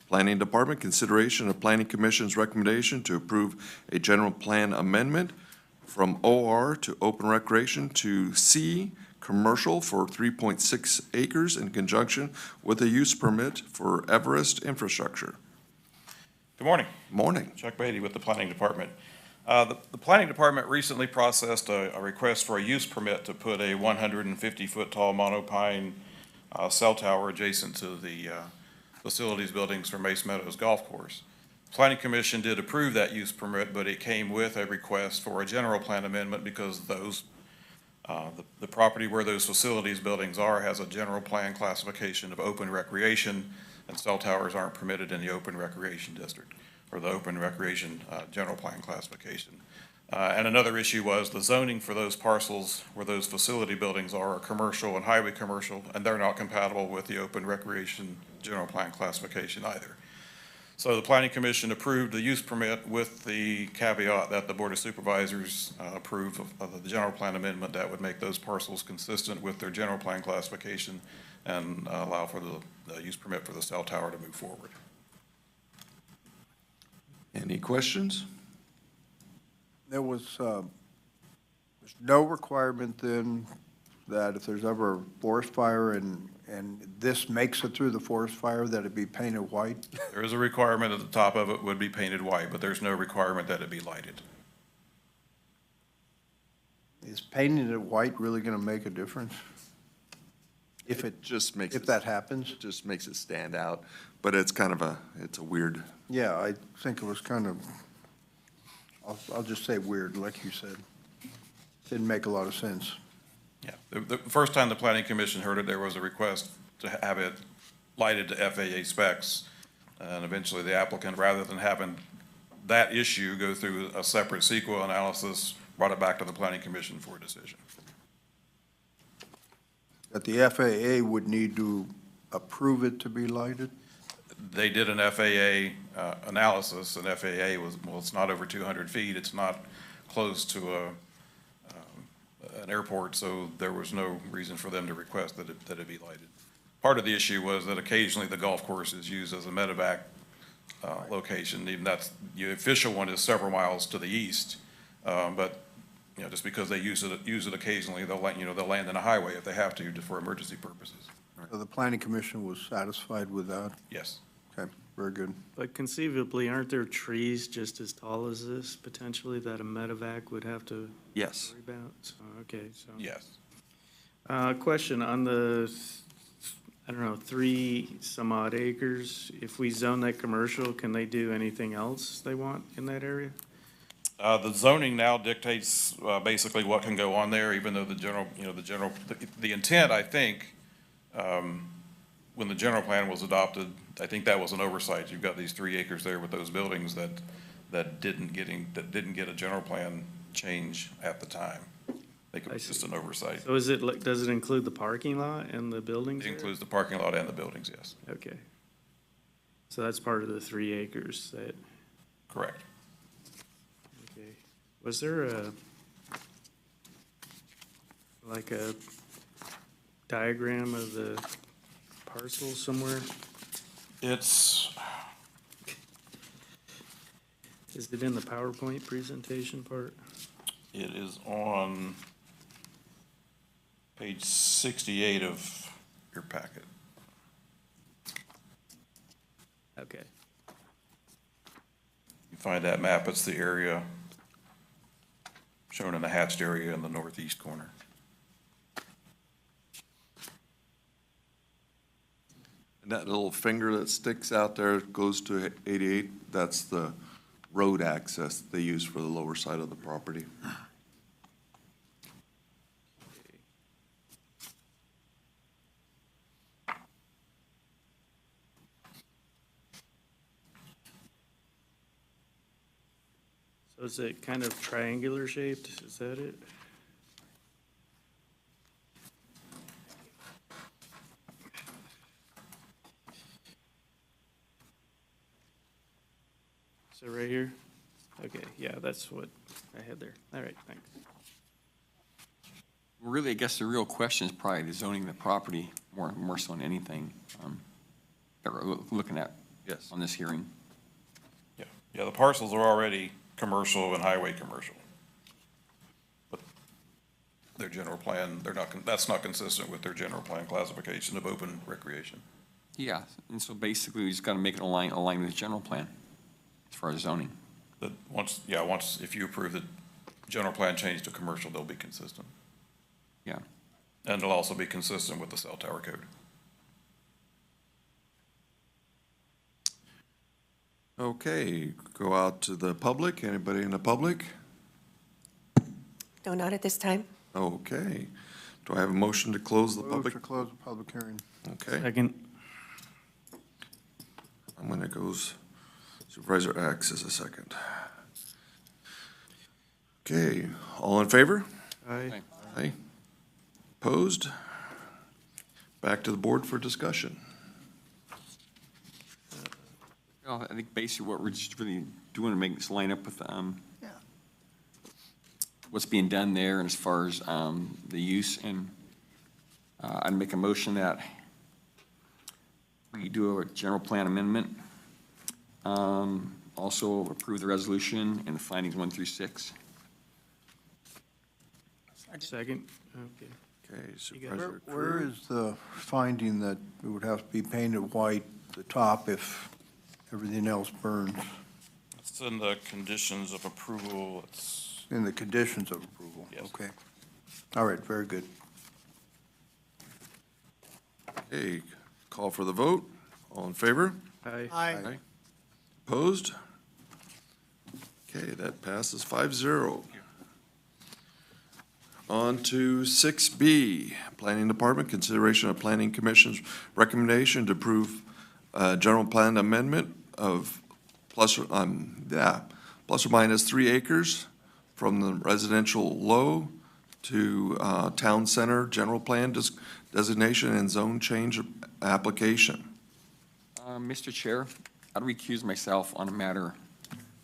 Planning Department, consideration of Planning Commission's recommendation to approve a general plan amendment from OR to open recreation to C, commercial for 3.6 acres in conjunction with a use permit for Everest Infrastructure. Good morning. Morning. Chuck Beatty with the Planning Department. The Planning Department recently processed a request for a use permit to put a 150-foot tall monopine cell tower adjacent to the facilities buildings for Mace Meadows Golf Course. Planning Commission did approve that use permit, but it came with a request for a general plan amendment because those, the property where those facilities buildings are has a general plan classification of open recreation, and cell towers aren't permitted in the open recreation district, or the open recreation general plan classification. And another issue was the zoning for those parcels where those facility buildings are commercial and highway commercial, and they're not compatible with the open recreation general plan classification either. So the Planning Commission approved the use permit with the caveat that the Board of Supervisors approved of the general plan amendment that would make those parcels consistent with their general plan classification and allow for the use permit for the cell tower to move forward. Any questions? There was, there's no requirement then that if there's ever a forest fire and this makes it through the forest fire, that it be painted white? There is a requirement at the top of it would be painted white, but there's no requirement that it be lighted. Is painting it white really gonna make a difference? If it just makes if that happens? Just makes it stand out, but it's kind of it's a weird. Yeah, I think it was kind of, I'll just say weird, like you said. Didn't make a lot of sense. Yeah, the first time the Planning Commission heard it, there was a request to have it lighted to FAA specs. And eventually the applicant, rather than having that issue go through a separate CEQA analysis, brought it back to the Planning Commission for a decision. That the FAA would need to approve it to be lighted? They did an FAA analysis, and FAA was, well, it's not over 200 feet. It's not close to an airport, so there was no reason for them to request that it be lighted. Part of the issue was that occasionally the golf course is used as a medevac location. Even that's, the official one is several miles to the east, but you know, just because they use it occasionally, they'll land in a highway if they have to for emergency purposes. So the Planning Commission was satisfied with that? Yes. Okay, very good. But conceivably, aren't there trees just as tall as this potentially that a medevac would have to Yes. worry about? So, okay, so. Yes. Question on the, I don't know, 3 some odd acres. If we zone that commercial, can they do anything else they want in that area? The zoning now dictates basically what can go on there, even though the intent, I think, when the general plan was adopted, I think that was an oversight. You've got these 3 acres there with those buildings that didn't get a general plan change at the time. I think it was just an oversight. So is it, like, does it include the parking lot and the buildings? It includes the parking lot and the buildings, yes. Okay. So that's part of the 3 acres that. Correct. Okay. Was there like a diagram of the parcel somewhere? Is it in the PowerPoint presentation part? It is on page 68 of your packet. Okay. You find that map, it's the area shown in the hatched area in the northeast corner. And that little finger that sticks out there goes to 88, that's the road access they use for the lower side of the property. So is it kind of triangular shaped? Is that it? So right here? Okay, yeah, that's what I had there. All right, thanks. Really, I guess the real question is probably the zoning of the property, more so than anything, that we're looking at Yes. on this hearing. Yeah, the parcels are already commercial and highway commercial. But their general plan, that's not consistent with their general plan classification of open recreation. Yeah, and so basically, we just gotta make it align with the general plan as far as zoning. That once, if you approve the general plan change to commercial, they'll be consistent. Yeah. And it'll also be consistent with the cell tower code. Okay, go out to the public. Anybody in the public? No, not at this time. Okay. Do I have a motion to close the Move public? to close the public hearing. Okay, Second. I'm gonna go Supervisor X is a second. Okay, all in favor? Aye. Aye. Opposed? Back to the board for discussion. Well, I think basically what we're just really doing to make this line up with, Yeah. what's being done there and as far as, the use, and, I'd make a motion that we do a general plan amendment. Also approve the resolution and the findings 1 through 6. Second. Okay. Okay, Supervisor Where is the finding that it would have to be painted white, the top, if everything else burns? It's in the conditions of approval. It's In the conditions of approval? Yes. Okay. All right, very good. Okay, call for the vote. All in favor? Aye. Aye. Opposed? Okay, that passes 5-0. On to 6B, Planning Department, consideration of Planning Commission's recommendation to approve general plan amendment of plus or minus 3 acres from the residential low to town center general plan designation and zone change application. Mr. Chair, I'd recuse myself on a matter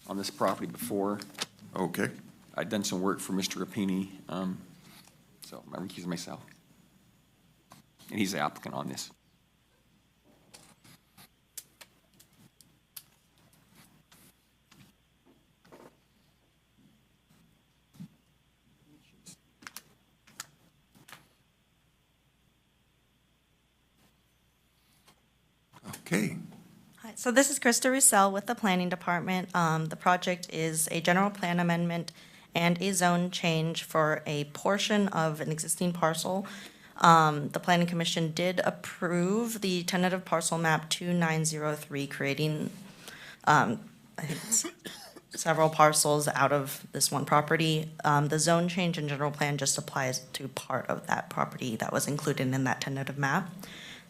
on this property before. Okay. I'd done some work for Mr. Rapini, so I recuse myself. And he's the applicant on this. Okay. Hi, so this is Krista Roussel with the Planning Department. The project is a general plan amendment and a zone change for a portion of an existing parcel. The Planning Commission did approve the tentative parcel map 2903, creating, I think it's several parcels out of this one property. The zone change and general plan just applies to part of that property that was included in that tentative map.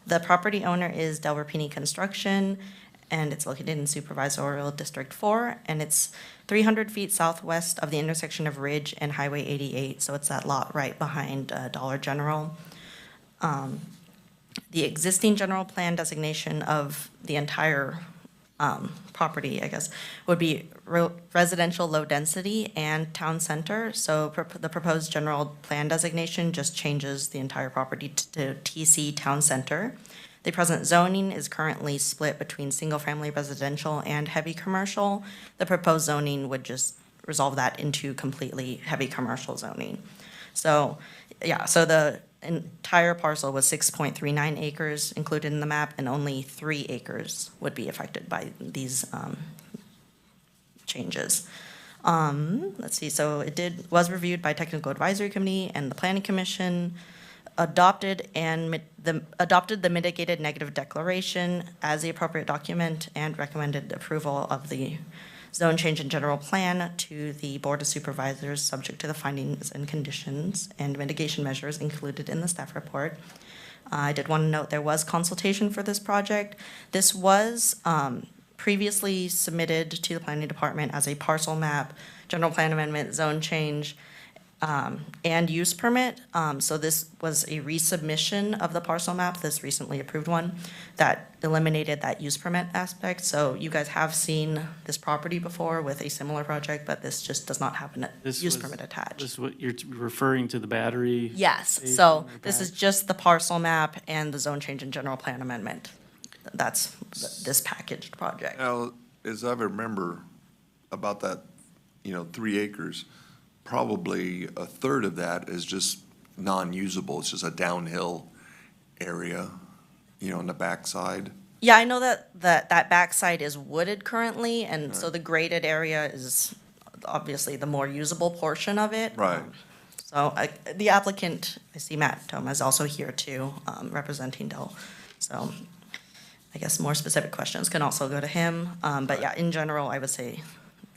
The property owner is Del Rapini Construction, and it's located in Supervisorial District 4, and it's 300 feet southwest of the intersection of Ridge and Highway 88, so it's that lot right behind Dollar General. The existing general plan designation of the entire property, I guess, would be residential low density and town center. So the proposed general plan designation just changes the entire property to TC Town Center. The present zoning is currently split between single-family residential and heavy commercial. The proposed zoning would just resolve that into completely heavy commercial zoning. So, yeah, so the entire parcel was 6.39 acres included in the map, and only 3 acres would be affected by these changes. Let's see, so it was reviewed by Technical Advisory Committee and the Planning Commission, adopted the mitigated negative declaration as the appropriate document, and recommended approval of the zone change and general plan to the Board of Supervisors, subject to the findings and conditions and mitigation measures included in the staff report. I did want to note there was consultation for this project. This was previously submitted to the Planning Department as a parcel map, general plan amendment, zone change, and use permit. So this was a resubmission of the parcel map, this recently approved one, that eliminated that use permit aspect. So you guys have seen this property before with a similar project, but this just does not have a use permit attached. This is what you're referring to, the battery? Yes, so this is just the parcel map and the zone change and general plan amendment. That's this packaged project. Now, as I remember, about that, 3 acres, probably a third of that is just non-usable. It's just a downhill area, on the backside. Yeah, I know that backside is wooded currently, and so the graded area is obviously the more usable portion of it. Right. So the applicant, I see Matt Toma is also here too, representing Dell. So I guess more specific questions can also go to him. But yeah, in general, I would say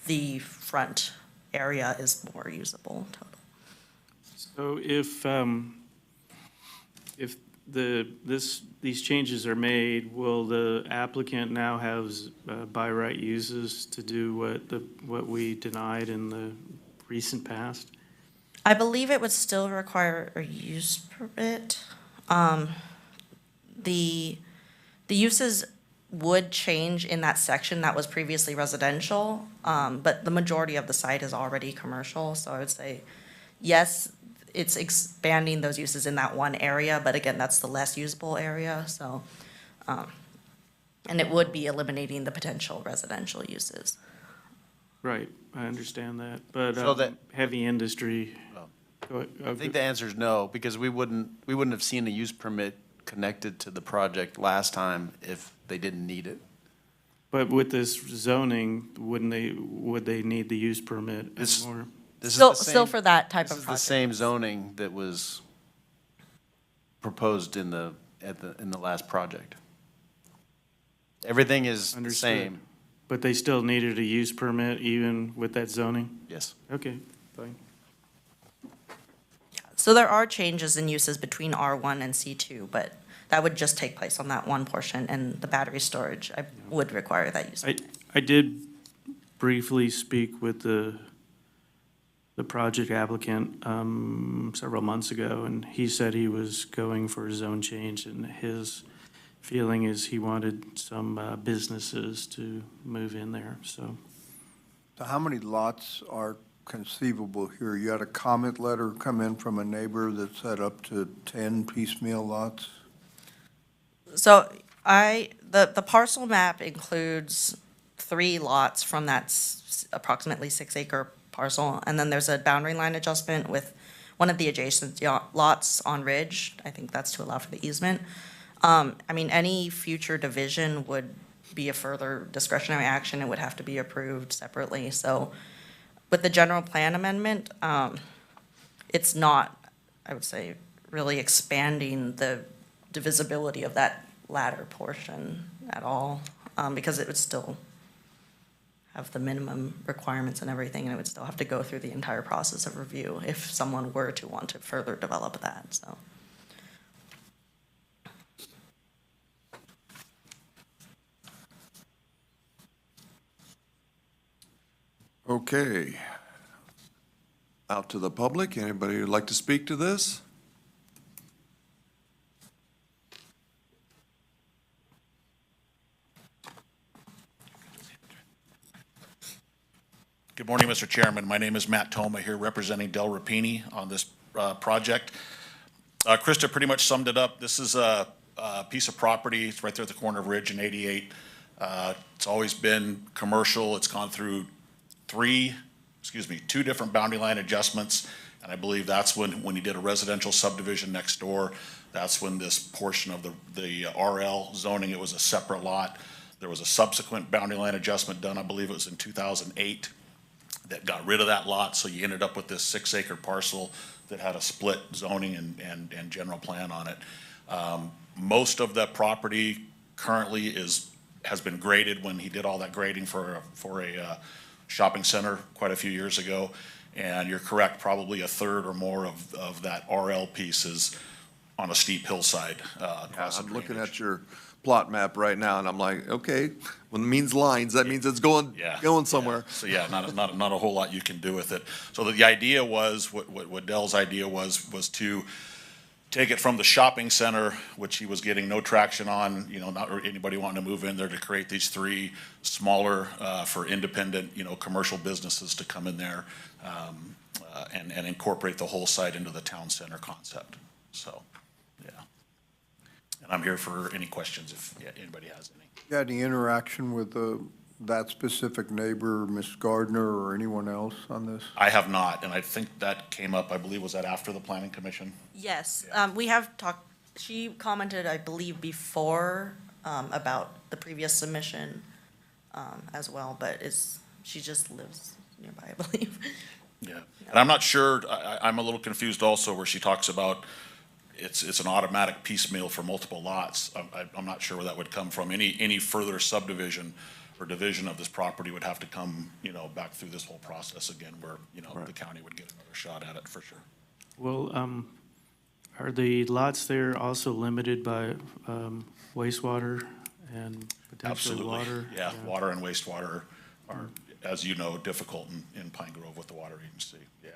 the front area is more usable total. So if these changes are made, will the applicant now have by right uses to do what we denied in the recent past? I believe it would still require a use permit. The uses would change in that section that was previously residential, but the majority of the site is already commercial. So I would say, yes, it's expanding those uses in that one area, but again, that's the less usable area. So, and it would be eliminating the potential residential uses. Right, I understand that, but So that- heavy industry. I think the answer is no, because we wouldn't have seen a use permit connected to the project last time if they didn't need it. But with this zoning, would they need the use permit anymore? Still for that type of This is the project. same zoning that was proposed in the last project. Everything is the Understood. same. But they still needed a use permit even with that zoning? Yes. Okay, fine. So there are changes in uses between R1 and C2, but that would just take place on that one portion, and the battery storage would require that use. I did briefly speak with the project applicant several months ago, and he said he was going for a zone change, and his feeling is he wanted some businesses to move in there, so. So how many lots are conceivable here? You had a comment letter come in from a neighbor that said up to 10 piecemeal lots? So the parcel map includes 3 lots from that approximately 6-acre parcel, and then there's a boundary line adjustment with one of the adjacent lots on Ridge. I think that's to allow for the easement. I mean, any future division would be a further discretionary action. It would have to be approved separately. So with the general plan amendment, it's not, I would say, really expanding the divisibility of that latter portion at all, because it would still have the minimum requirements and everything, and it would still have to go through the entire process of review if someone were to want to further develop that, so. Okay. Out to the public, anybody who'd like to speak to this? Good morning, Mr. Chairman. My name is Matt Toma here representing Del Rapini on this project. Krista pretty much summed it up. This is a piece of property. It's right there at the corner of Ridge and 88. It's always been commercial. It's gone through two different boundary line adjustments. And I believe that's when he did a residential subdivision next door, that's when this portion of the RL zoning, it was a separate lot. There was a subsequent boundary line adjustment done, I believe it was in 2008, that got rid of that lot. So you ended up with this 6-acre parcel that had a split zoning and general plan on it. Most of the property currently has been graded when he did all that grading for a shopping center quite a few years ago. And you're correct, probably a third or more of that RL piece is on a steep hillside. I'm looking at your plot map right now, and I'm like, okay, when it means lines, that means it's going somewhere. So yeah, not a whole lot you can do with it. So the idea was, what Dell's idea was to take it from the shopping center, which he was getting no traction on, not anybody wanting to move in there, to create these 3 smaller, for independent, commercial businesses to come in there, and incorporate the whole site into the town center concept. So, yeah. And I'm here for any questions if anybody has any. You had any interaction with that specific neighbor, Ms. Gardner, or anyone else on this? I have not, and I think that came up, I believe, was that after the planning commission? Yes, we have talked, she commented, I believe, before about the previous submission as well, but she just lives nearby, I believe. Yeah, and I'm not sure, I'm a little confused also where she talks about it's an automatic piecemeal for multiple lots. I'm not sure where that would come from. Any further subdivision or division of this property would have to come, back through this whole process again, where, the county would get another shot at it for sure. Well, are the lots there also limited by wastewater and potentially Absolutely. water? Yeah, water and wastewater are, as you know, difficult in Pine Grove with the water agency, yeah.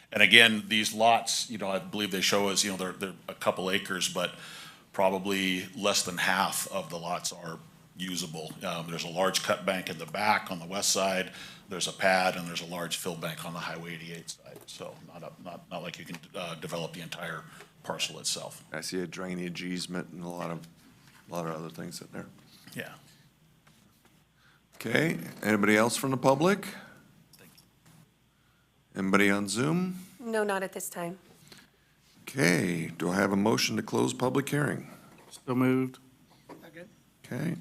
And again, these lots, I believe they show us, they're a couple acres, but probably less than half of the lots are usable. There's a large cut bank in the back on the west side, there's a pad, and there's a large fill bank on the Highway 88 side. So not like you can develop the entire parcel itself. I see a drainage easement and a lot of other things in there. Yeah. Okay, anybody else from the public? Anybody on Zoom? No, not at this time. Okay, do I have a motion to close public hearing? So moved. Okay.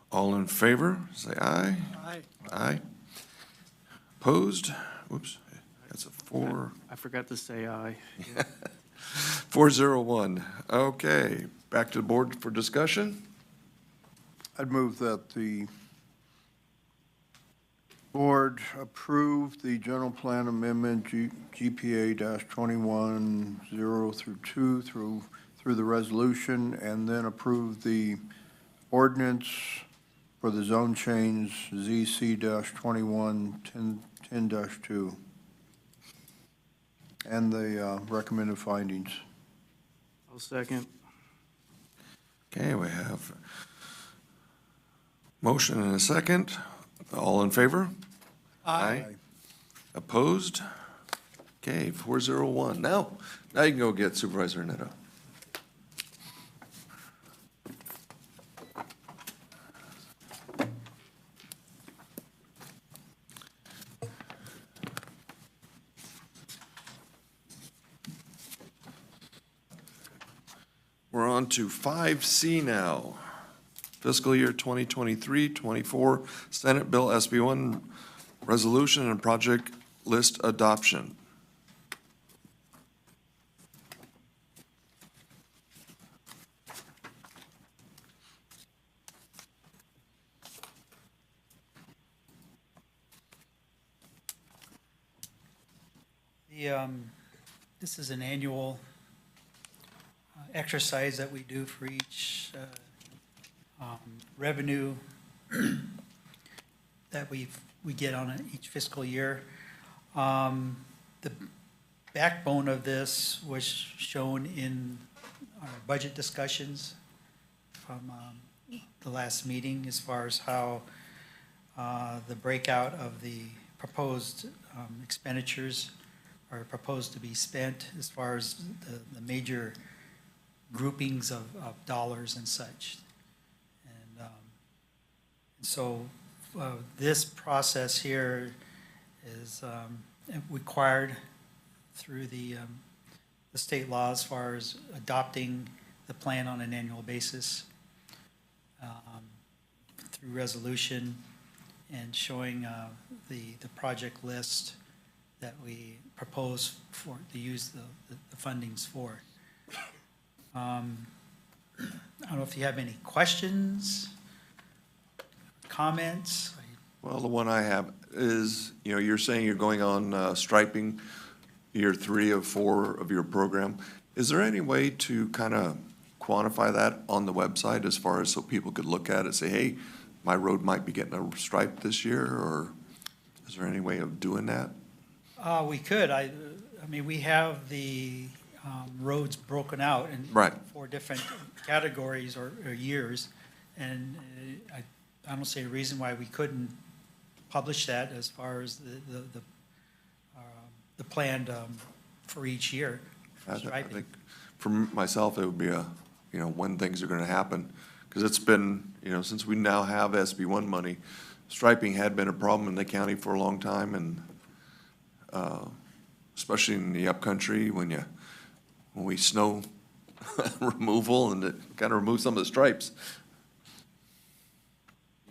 All in favor, say aye. Aye. Aye. Opposed? Whoops, that's a 4. I forgot to say aye. 401. Okay, back to the board for discussion. I'd move that the board approve the general plan amendment GPA-21-0 through 2 through the resolution, and then approve the ordinance for the zone change ZC-21-10-2 and the recommended findings. I'll second. Okay, we have motion and a second. All in favor? Aye. Opposed? Okay, 401. Now you can go get Supervisor Neto. We're on to 5C now. Fiscal year 2023-24 Senate Bill SB 1 Resolution and Project List Adoption. This is an annual exercise that we do for each revenue that we get on each fiscal year. The backbone of this was shown in our budget discussions from the last meeting, as far as how the breakout of the proposed expenditures are proposed to be spent, as far as the major groupings of dollars and such. And so this process here is required through the state law, as far as adopting the plan on an annual basis, through resolution, and showing the project list that we propose to use the fundings for. I don't know if you have any questions, comments? Well, the one I have is, you're saying you're going on striping year 3 of 4 of your program. Is there any way to kind of quantify that on the website as far as so people could look at it, say, hey, my road might be getting a stripe this year, or is there any way of doing that? We could, I mean, we have the, roads broken out in Right. 4 different categories or years. And I don't see a reason why we couldn't publish that as far as the planned, for each year. I striping. think for myself, it would be when things are gonna happen. Because it's been, since we now have SB1 money, striping had been a problem in the county for a long time, and especially in the upcountry, when we snow removal, and it kind of removes some of the stripes.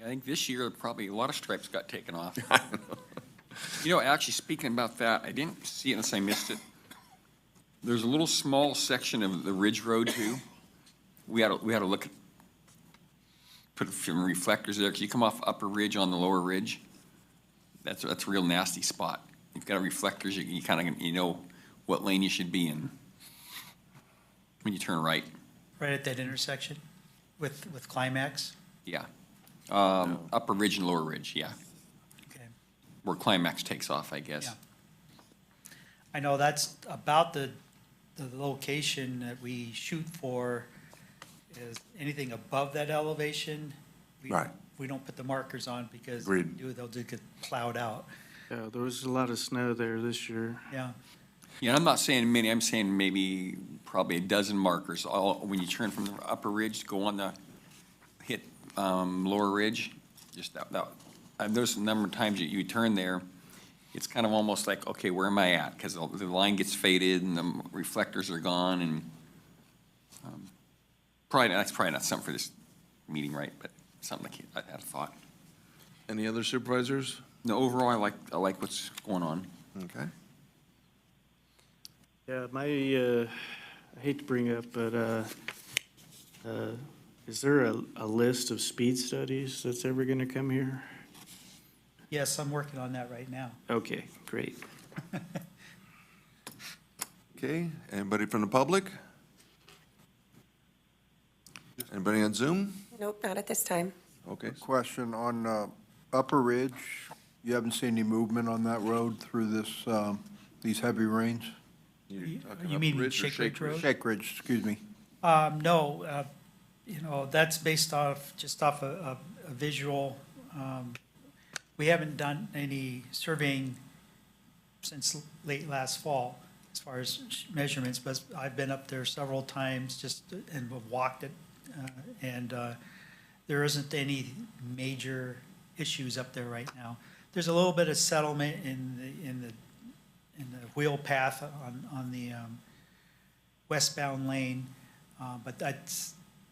I think this year, probably a lot of stripes got taken off. Actually, speaking about that, I didn't see it unless I missed it. There's a little small section of the Ridge Road too. We had to look at, put some reflectors there, because you come off Upper Ridge on the Lower Ridge. That's a real nasty spot. You've got reflectors, you kind of, know what lane you should be in when you turn right. Right at that intersection with Climax? Yeah. Upper Ridge and Lower Ridge, yeah. Okay. Where Climax takes off, I guess. Yeah. I know that's about the location that we shoot for is anything above that elevation. Right. We don't put the markers on because Agreed. they'll just get plowed out. Yeah, there was a lot of snow there this year. Yeah. Yeah, I'm not saying many, I'm saying maybe probably a dozen markers, all, when you turn from the Upper Ridge, go on hit Lower Ridge, just that, I've noticed a number of times that you turn there, it's kind of almost like, okay, where am I at? Because the line gets faded and the reflectors are gone, and that's probably not something for this meeting, right? But something like I had a thought. Any other supervisors? No, overall, I like what's going on. Okay. Yeah, I hate to bring up, but is there a list of speed studies that's ever going to come here? Yes, I'm working on that right now. Okay, great. Okay, anybody from the public? Anybody on Zoom? Nope, not at this time. Okay. Question on Upper Ridge, you haven't seen any movement on that road through these heavy rains? You mean Shake Ridge Road? Shake Ridge, excuse me. No, that's based off a visual. We haven't done any surveying since late last fall as far as measurements, but I've been up there several times and walked it. And there isn't any major issues up there right now. There's a little bit of settlement in the wheel path on the westbound lane, but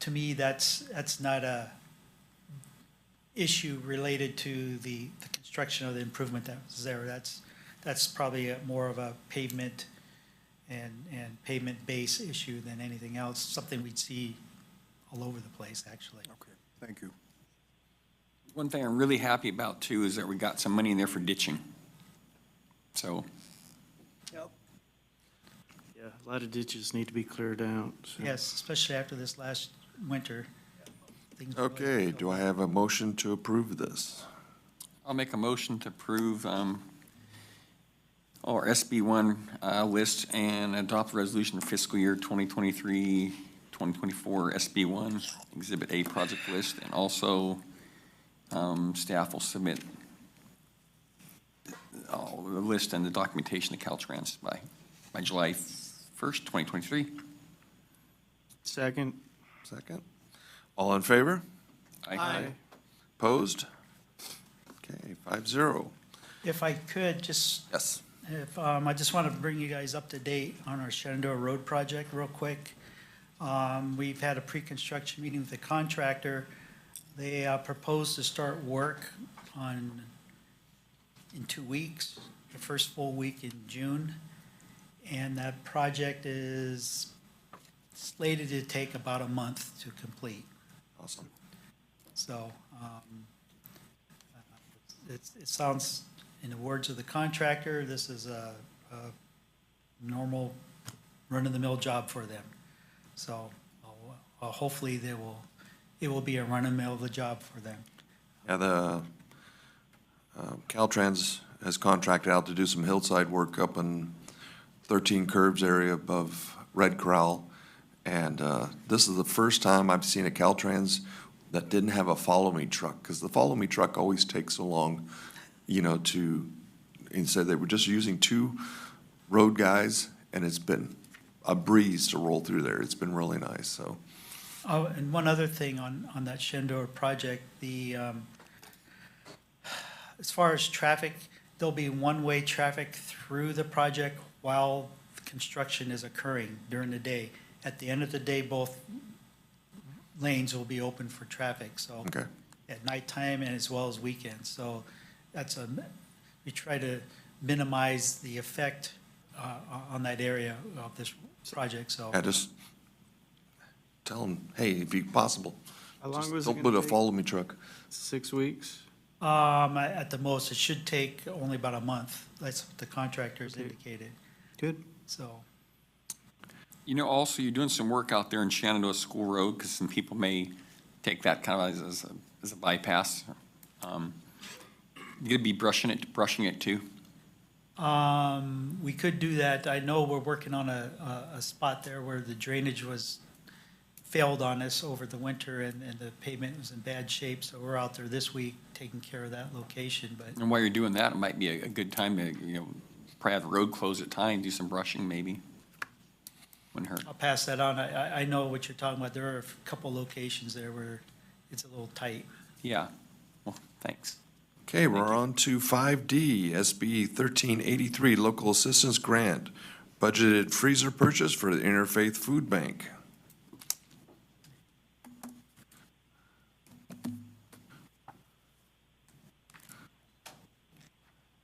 to me, that's not a issue related to the construction of the improvement that was there. That's probably more of a pavement and pavement base issue than anything else, something we'd see all over the place, actually. Okay, thank you. One thing I'm really happy about too is that we got some money in there for ditching. So. Yep. Yeah, a lot of ditches need to be cleared out. So. Yes, especially after this last winter. Okay, do I have a motion to approve this? I'll make a motion to approve our SB1 list and adopt the resolution for fiscal year 2023, 2024 SB1 Exhibit A project list, and also staff will submit the list and the documentation to Caltrans by July 1st, 2023. Second. All in favor? Aye. Opposed? Okay, 5-0. If I could, just. Yes. I just want to bring you guys up to date on our Shenandoah Road project real quick. We've had a pre-construction meeting with the contractor. They proposed to start work in 2 weeks, the first full week in June. And that project is slated to take about a month to complete. Awesome. So it sounds, in the words of the contractor, this is a normal run-of-the-mill job for them. So hopefully it will be a run-of-the-mill job for them. Yeah, the Caltrans has contracted out to do some hillside work up in 13 Curbs area above Red Corral. And this is the first time I've seen a Caltrans that didn't have a follow-me truck, because the follow-me truck always takes so long, instead they were just using 2 road guys, and it's been a breeze to roll through there. It's been really nice, so. Oh, and one other thing on that Shendor project, as far as traffic, there'll be one-way traffic through the project while construction is occurring during the day. At the end of the day, both lanes will be open for traffic, so. Okay. At nighttime and as well as weekends, so we try to minimize the effect on that area of this project, so. Yeah, just tell them, hey, if you possible, How long just was it don't gonna put a take? follow-me truck. 6 weeks? At the most, it should take only about a month. That's what the contractors indicated. Good. So, Also, you're doing some work out there in Shenandoah School Road, because some people may take that kind of as a bypass. You gonna be brushing it too? we could do that. I know we're working on a spot there where the drainage failed on us over the winter and the pavement was in bad shape, so we're out there this week taking care of that location, but. And while you're doing that, it might be a good time to, probably have the road closed at times, do some brushing maybe. Wouldn't hurt. I'll pass that on. I know what you're talking about. There are a couple locations there where it's a little tight. Yeah. Well, thanks. Okay, we're on to 5D, SB 1383, Local Assistance Grant, budgeted freezer purchase for the Interfaith Food Bank.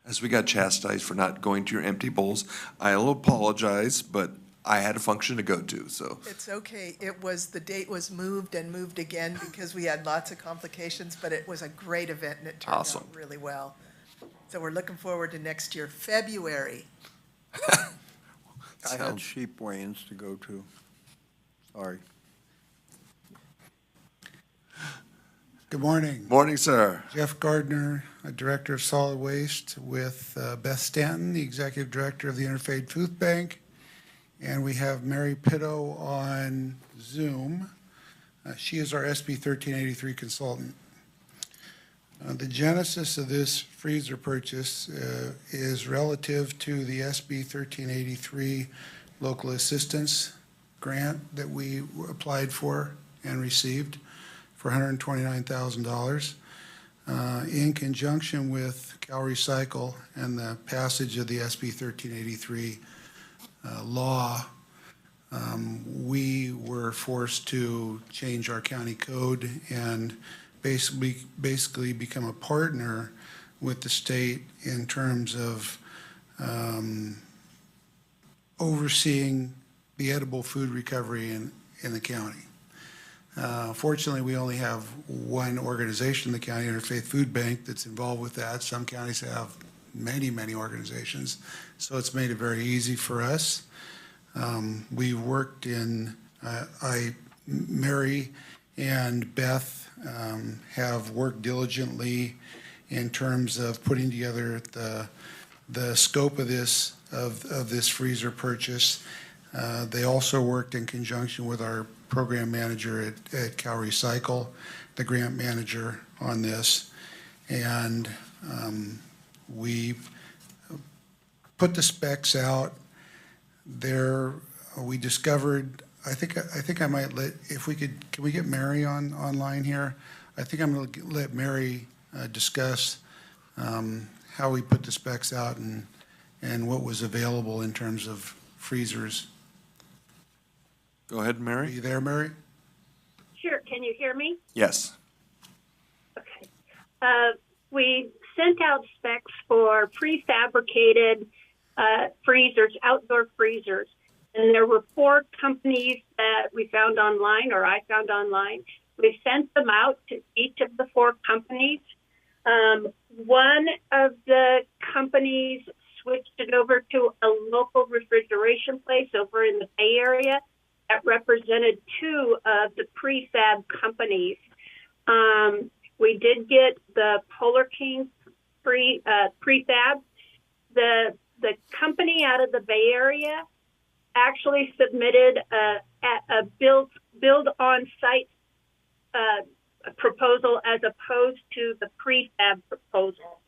As we got chastised for not going to your empty bowls, I'll apologize, but I had a function to go to, so. It's okay. The date was moved and moved again because we had lots of complications, but it was a great event and it turned Awesome. out really well. So we're looking forward to next year, February. I had sheep weigh-ins to go to. Sorry. Good morning. Morning, sir. Jeff Gardner, Director of Solid Waste, with Beth Stanton, the Executive Director of the Interfaith Food Bank. And we have Mary Pitto on Zoom. She is our SB 1383 consultant. The genesis of this freezer purchase is relative to the SB 1383 local assistance grant that we applied for and received for $129,000. In conjunction with Cal Recycle and the passage of the SB 1383 law, we were forced to change our county code and basically become a partner with the state in terms of overseeing the edible food recovery in the county. Fortunately, we only have one organization in the county, Interfaith Food Bank, that's involved with that. Some counties have many, many organizations, so it's made it very easy for us. We worked Mary and Beth have worked diligently in terms of putting together the scope of this freezer purchase. They also worked in conjunction with our program manager at Cal Recycle, the grant manager on this, and we put the specs out. There, we discovered. I think I might can we get Mary online here? I think I'm going to let Mary discuss how we put the specs out and what was available in terms of freezers. Go ahead, Mary. Are you there, Mary? Sure. Can you hear me? Yes. Okay. We sent out specs for prefabricated freezers, outdoor freezers. And there were 4 companies that we found online, or I found online. We sent them out to each of the 4 companies. One of the companies switched it over to a local refrigeration place over in the Bay Area that represented two of the prefab companies. We did get the Polar King prefab. The company out of the Bay Area actually submitted a build on site proposal as opposed to the prefab proposal.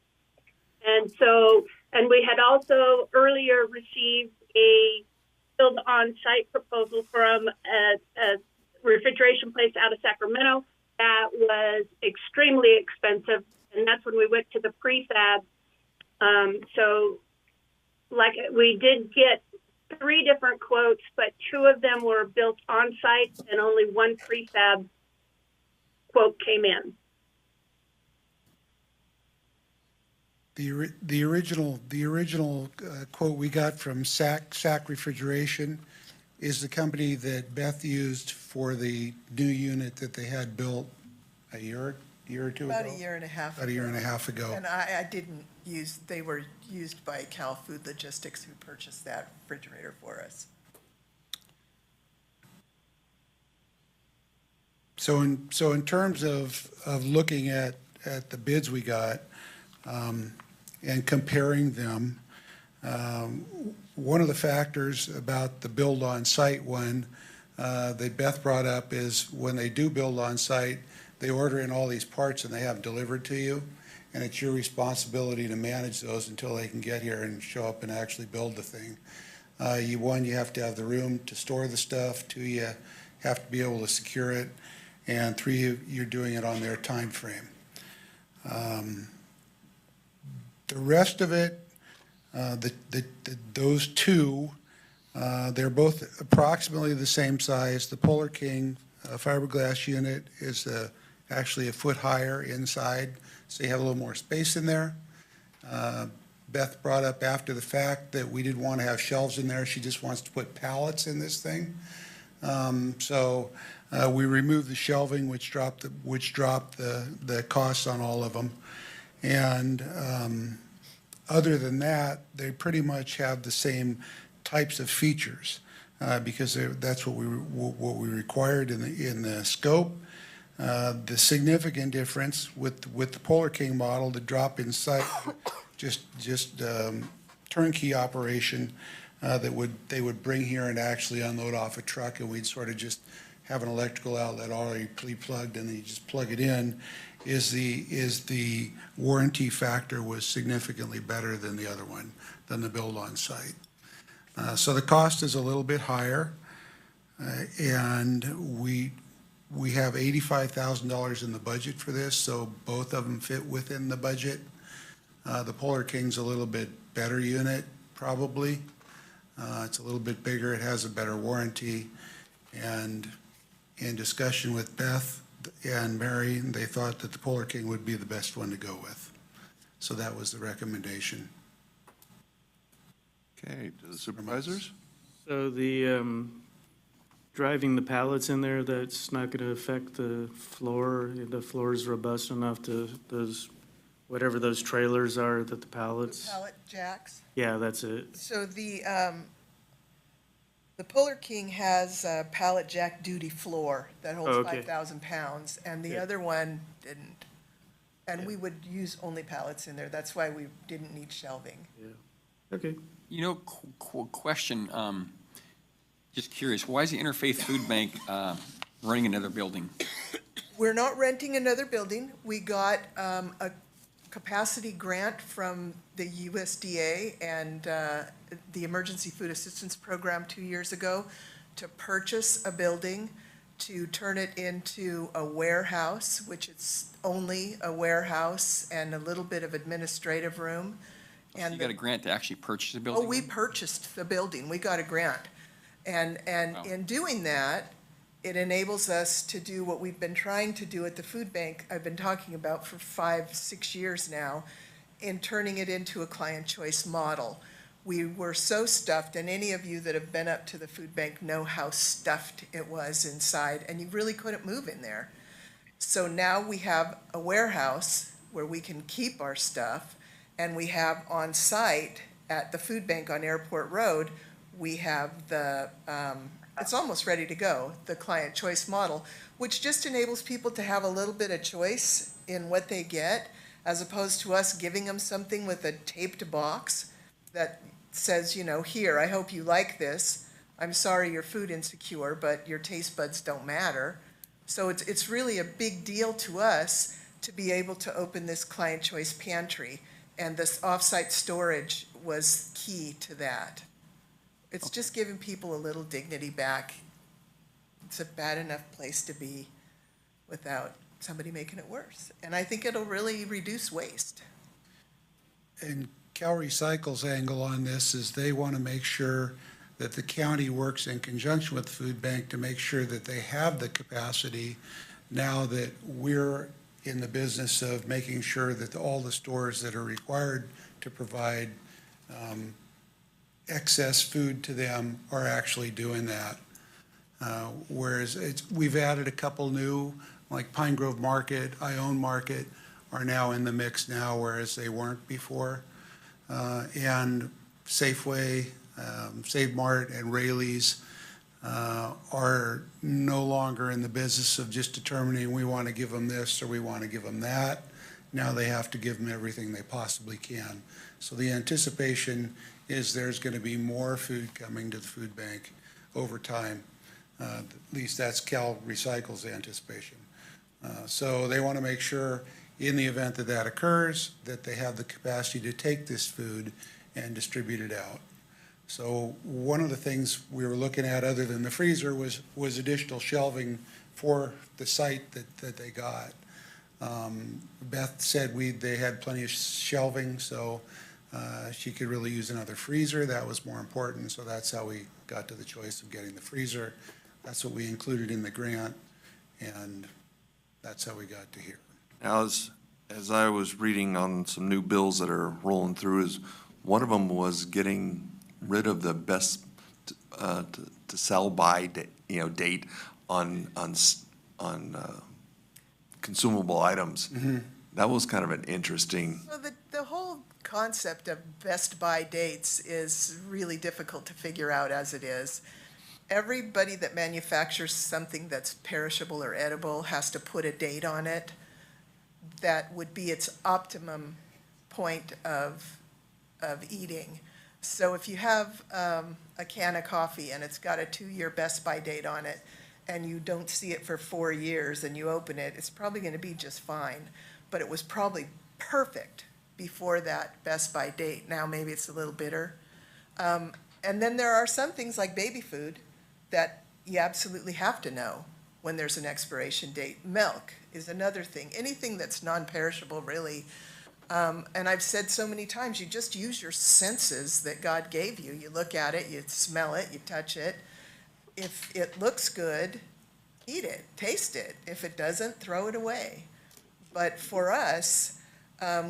And we had also earlier received a build on site proposal from a refrigeration place out of Sacramento that was extremely expensive, and that's when we went to the prefab. So like we did get 3 different quotes, but 2 of them were built on site and only 1 prefab quote came in. The original quote we got from SAC Refrigeration is the company that Beth used for the new unit that they had built a year or two ago? About a year and a half ago. About a year and a half ago. And I didn't use, they were used by Cal Food Logistics, who purchased that refrigerator for us. So in terms of looking at the bids we got, and comparing them, one of the factors about the build on site one that Beth brought up is when they do build on site, they order in all these parts and they have delivered to you, and it's your responsibility to manage those until they can get here and show up and actually build the thing. You have to have the room to store the stuff. 2, you have to be able to secure it, and 3, you're doing it on their time frame. The rest of it, those 2, they're both approximately the same size. The Polar King fiberglass unit is actually a foot higher inside, so you have a little more space in there. Beth brought up after the fact that we didn't want to have shelves in there. She just wants to put pallets in this thing. So we removed the shelving, which dropped the costs on all of them. And other than that, they pretty much have the same types of features because that's what we required in the scope. The significant difference with the Polar King model, the drop in site, just turnkey operation that they would bring here and actually unload off a truck, and we'd sort of just have an electrical outlet already pre-plugged, and then you just plug it in. Is the warranty factor was significantly better than the other one, than the build on site. So the cost is a little bit higher, and we have $85,000 in the budget for this, so both of them fit within the budget. The Polar King's a little bit better unit, probably. It's a little bit bigger, it has a better warranty, and in discussion with Beth and Mary, they thought that the Polar King would be the best one to go with. So that was the recommendation. Okay, to the supervisors? So the, driving the pallets in there, that's not gonna affect the floor? The floor is robust enough to whatever those trailers are that the pallets? Pallet jacks. Yeah, that's it. So the Polar King has a pallet jack duty floor that holds 5,000 pounds, and the other one didn't. And we would use only pallets in there. That's why we didn't need shelving. Okay. You know, question, just curious, why is the Interfaith Food Bank running another building? We're not renting another building. We got a capacity grant from the USDA and the Emergency Food Assistance Program 2 years ago to purchase a building, to turn it into a warehouse, which is only a warehouse and a little bit of administrative room. So you got a grant to actually purchase a building? Oh, we purchased the building. We got a grant. And in doing that, it enables us to do what we've been trying to do at the food bank, I've been talking about for 5-6 years now, in turning it into a client choice model. We were so stuffed, and any of you that have been up to the food bank know how stuffed it was inside, and you really couldn't move in there. So now we have a warehouse where we can keep our stuff, and we have on site at the food bank on Airport Road, we have the it's almost ready to go, the client choice model, which just enables people to have a little bit of choice in what they get, as opposed to us giving them something with a taped box that says, you know, here, I hope you like this. I'm sorry you're food insecure, but your taste buds don't matter. So it's really a big deal to us to be able to open this client choice pantry, and this offsite storage was key to that. It's just giving people a little dignity back. It's a bad enough place to be without somebody making it worse. And I think it'll really reduce waste. And Cal Recycle's angle on this is they want to make sure that the county works in conjunction with the food bank to make sure that they have the capacity now that we're in the business of making sure that all the stores that are required to provide excess food to them are actually doing that. Whereas we've added a couple new, like Pine Grove Market, Ione Market, are now in the mix now, whereas they weren't before. And Safeway, Save Mart, and Rayleigh's are no longer in the business of just determining we want to give them this or we want to give them that. Now they have to give them everything they possibly can. So the anticipation is there's going to be more food coming to the food bank over time. At least that's Cal Recycle's anticipation. So they want to make sure in the event that that occurs, that they have the capacity to take this food and distribute it out. So one of the things we were looking at other than the freezer was additional shelving for the site that they got. Beth said they had plenty of shelving, so she could really use another freezer. That was more important, so that's how we got to the choice of getting the freezer. That's what we included in the grant, and that's how we got to here. Now, as I was reading on some new bills that are rolling through, is one of them was getting rid of the best to sell by date on consumable items. Mm-hmm. That was kind of an interesting. So the whole concept of best by dates is really difficult to figure out as it is. Everybody that manufactures something that's perishable or edible has to put a date on it that would be its optimum point of eating. So if you have a can of coffee and it's got a 2-year best by date on it, and you don't see it for 4 years and you open it, it's probably going to be just fine. But it was probably perfect before that best by date. Now maybe it's a little bitter. And then there are some things like baby food that you absolutely have to know when there's an expiration date. Milk is another thing. Anything that's non-perishable, really. And I've said so many times, you just use your senses that God gave you. You look at it, you smell it, you touch it. If it looks good, eat it, taste it. If it doesn't, throw it away. But for us,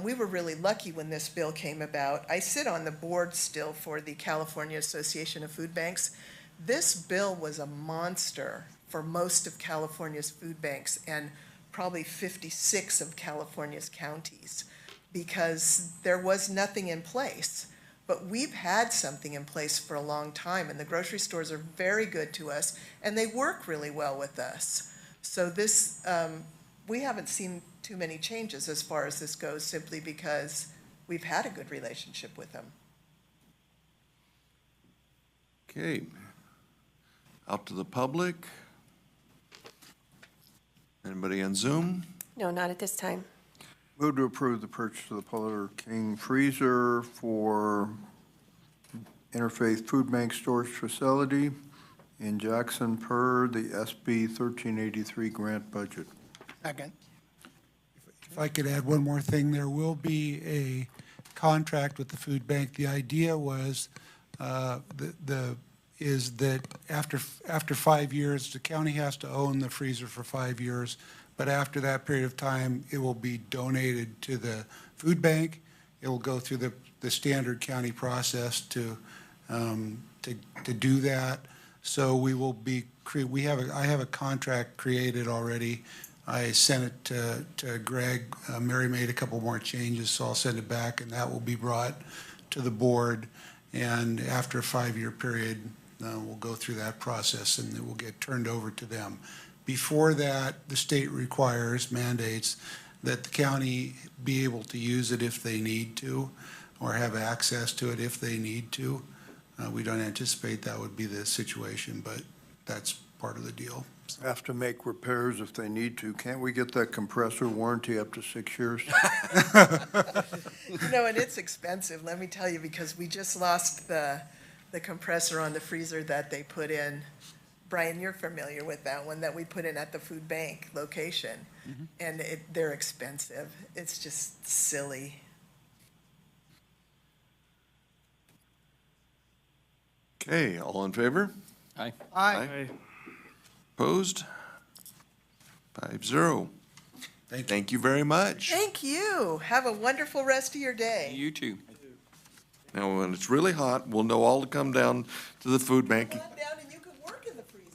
we were really lucky when this bill came about. I sit on the board still for the California Association of Food Banks. This bill was a monster for most of California's food banks and probably 56 of California's counties, because there was nothing in place. But we've had something in place for a long time, and the grocery stores are very good to us, and they work really well with us. So this, we haven't seen too many changes as far as this goes, simply because we've had a good relationship with them. Okay. Out to the public. Anybody on Zoom? No, not at this time. Move to approve the purchase of the Polar King freezer for Interfaith Food Bank Storage Facility in Jackson per the SB 1383 grant budget. Second. If I could add one more thing, there will be a contract with the food bank. The idea was is that after 5 years, the county has to own the freezer for 5 years, but after that period of time, it will be donated to the food bank. It will go through the standard county process to do that. So we will be I have a contract created already. I sent it to Greg. Mary made a couple more changes, so I'll send it back, and that will be brought to the board. And after a 5-year period, we'll go through that process and it will get turned over to them. Before that, the state mandates that the county be able to use it if they need to, or have access to it if they need to. We don't anticipate that would be the situation, but that's part of the deal. Have to make repairs if they need to. Can't we get that compressor warranty up to 6 years? You know, and it's expensive, let me tell you, because we just lost the compressor on the freezer that they put in. Brian, you're familiar with that one that we put in at the food bank location. And they're expensive. It's just silly. Okay, all in favor? Aye. Aye. Opposed? 5-0. Thank you very much. Thank you. Have a wonderful rest of your day. You too. Now, when it's really hot, we'll know all to come down to the food bank. Come on down and you can work in the freezer.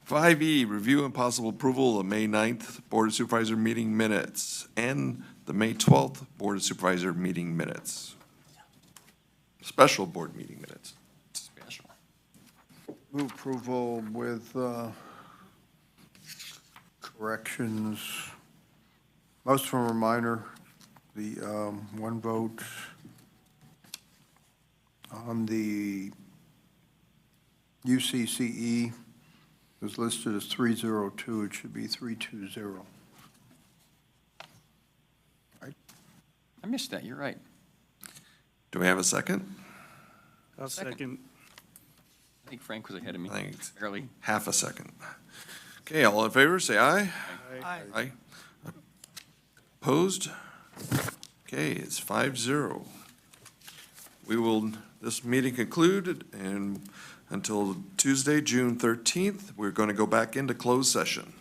5E, review and possible approval of May 9th Board of Supervisor meeting minutes and the May 12th Board of Supervisor meeting minutes. Special board meeting minutes. Special. Move approval with corrections. Most of them are minor. The one vote on the UCCE is listed as 302. It should be 320. I missed that, you're right. Do we have a second? I'll second. I think Frank was ahead of me. Thanks. Barely. Half a second. Okay, all in favor, say aye. Aye. Aye. Opposed? Okay, it's 5-0. This meeting concluded, and until Tuesday, June 13th, we're going to go back into closed session.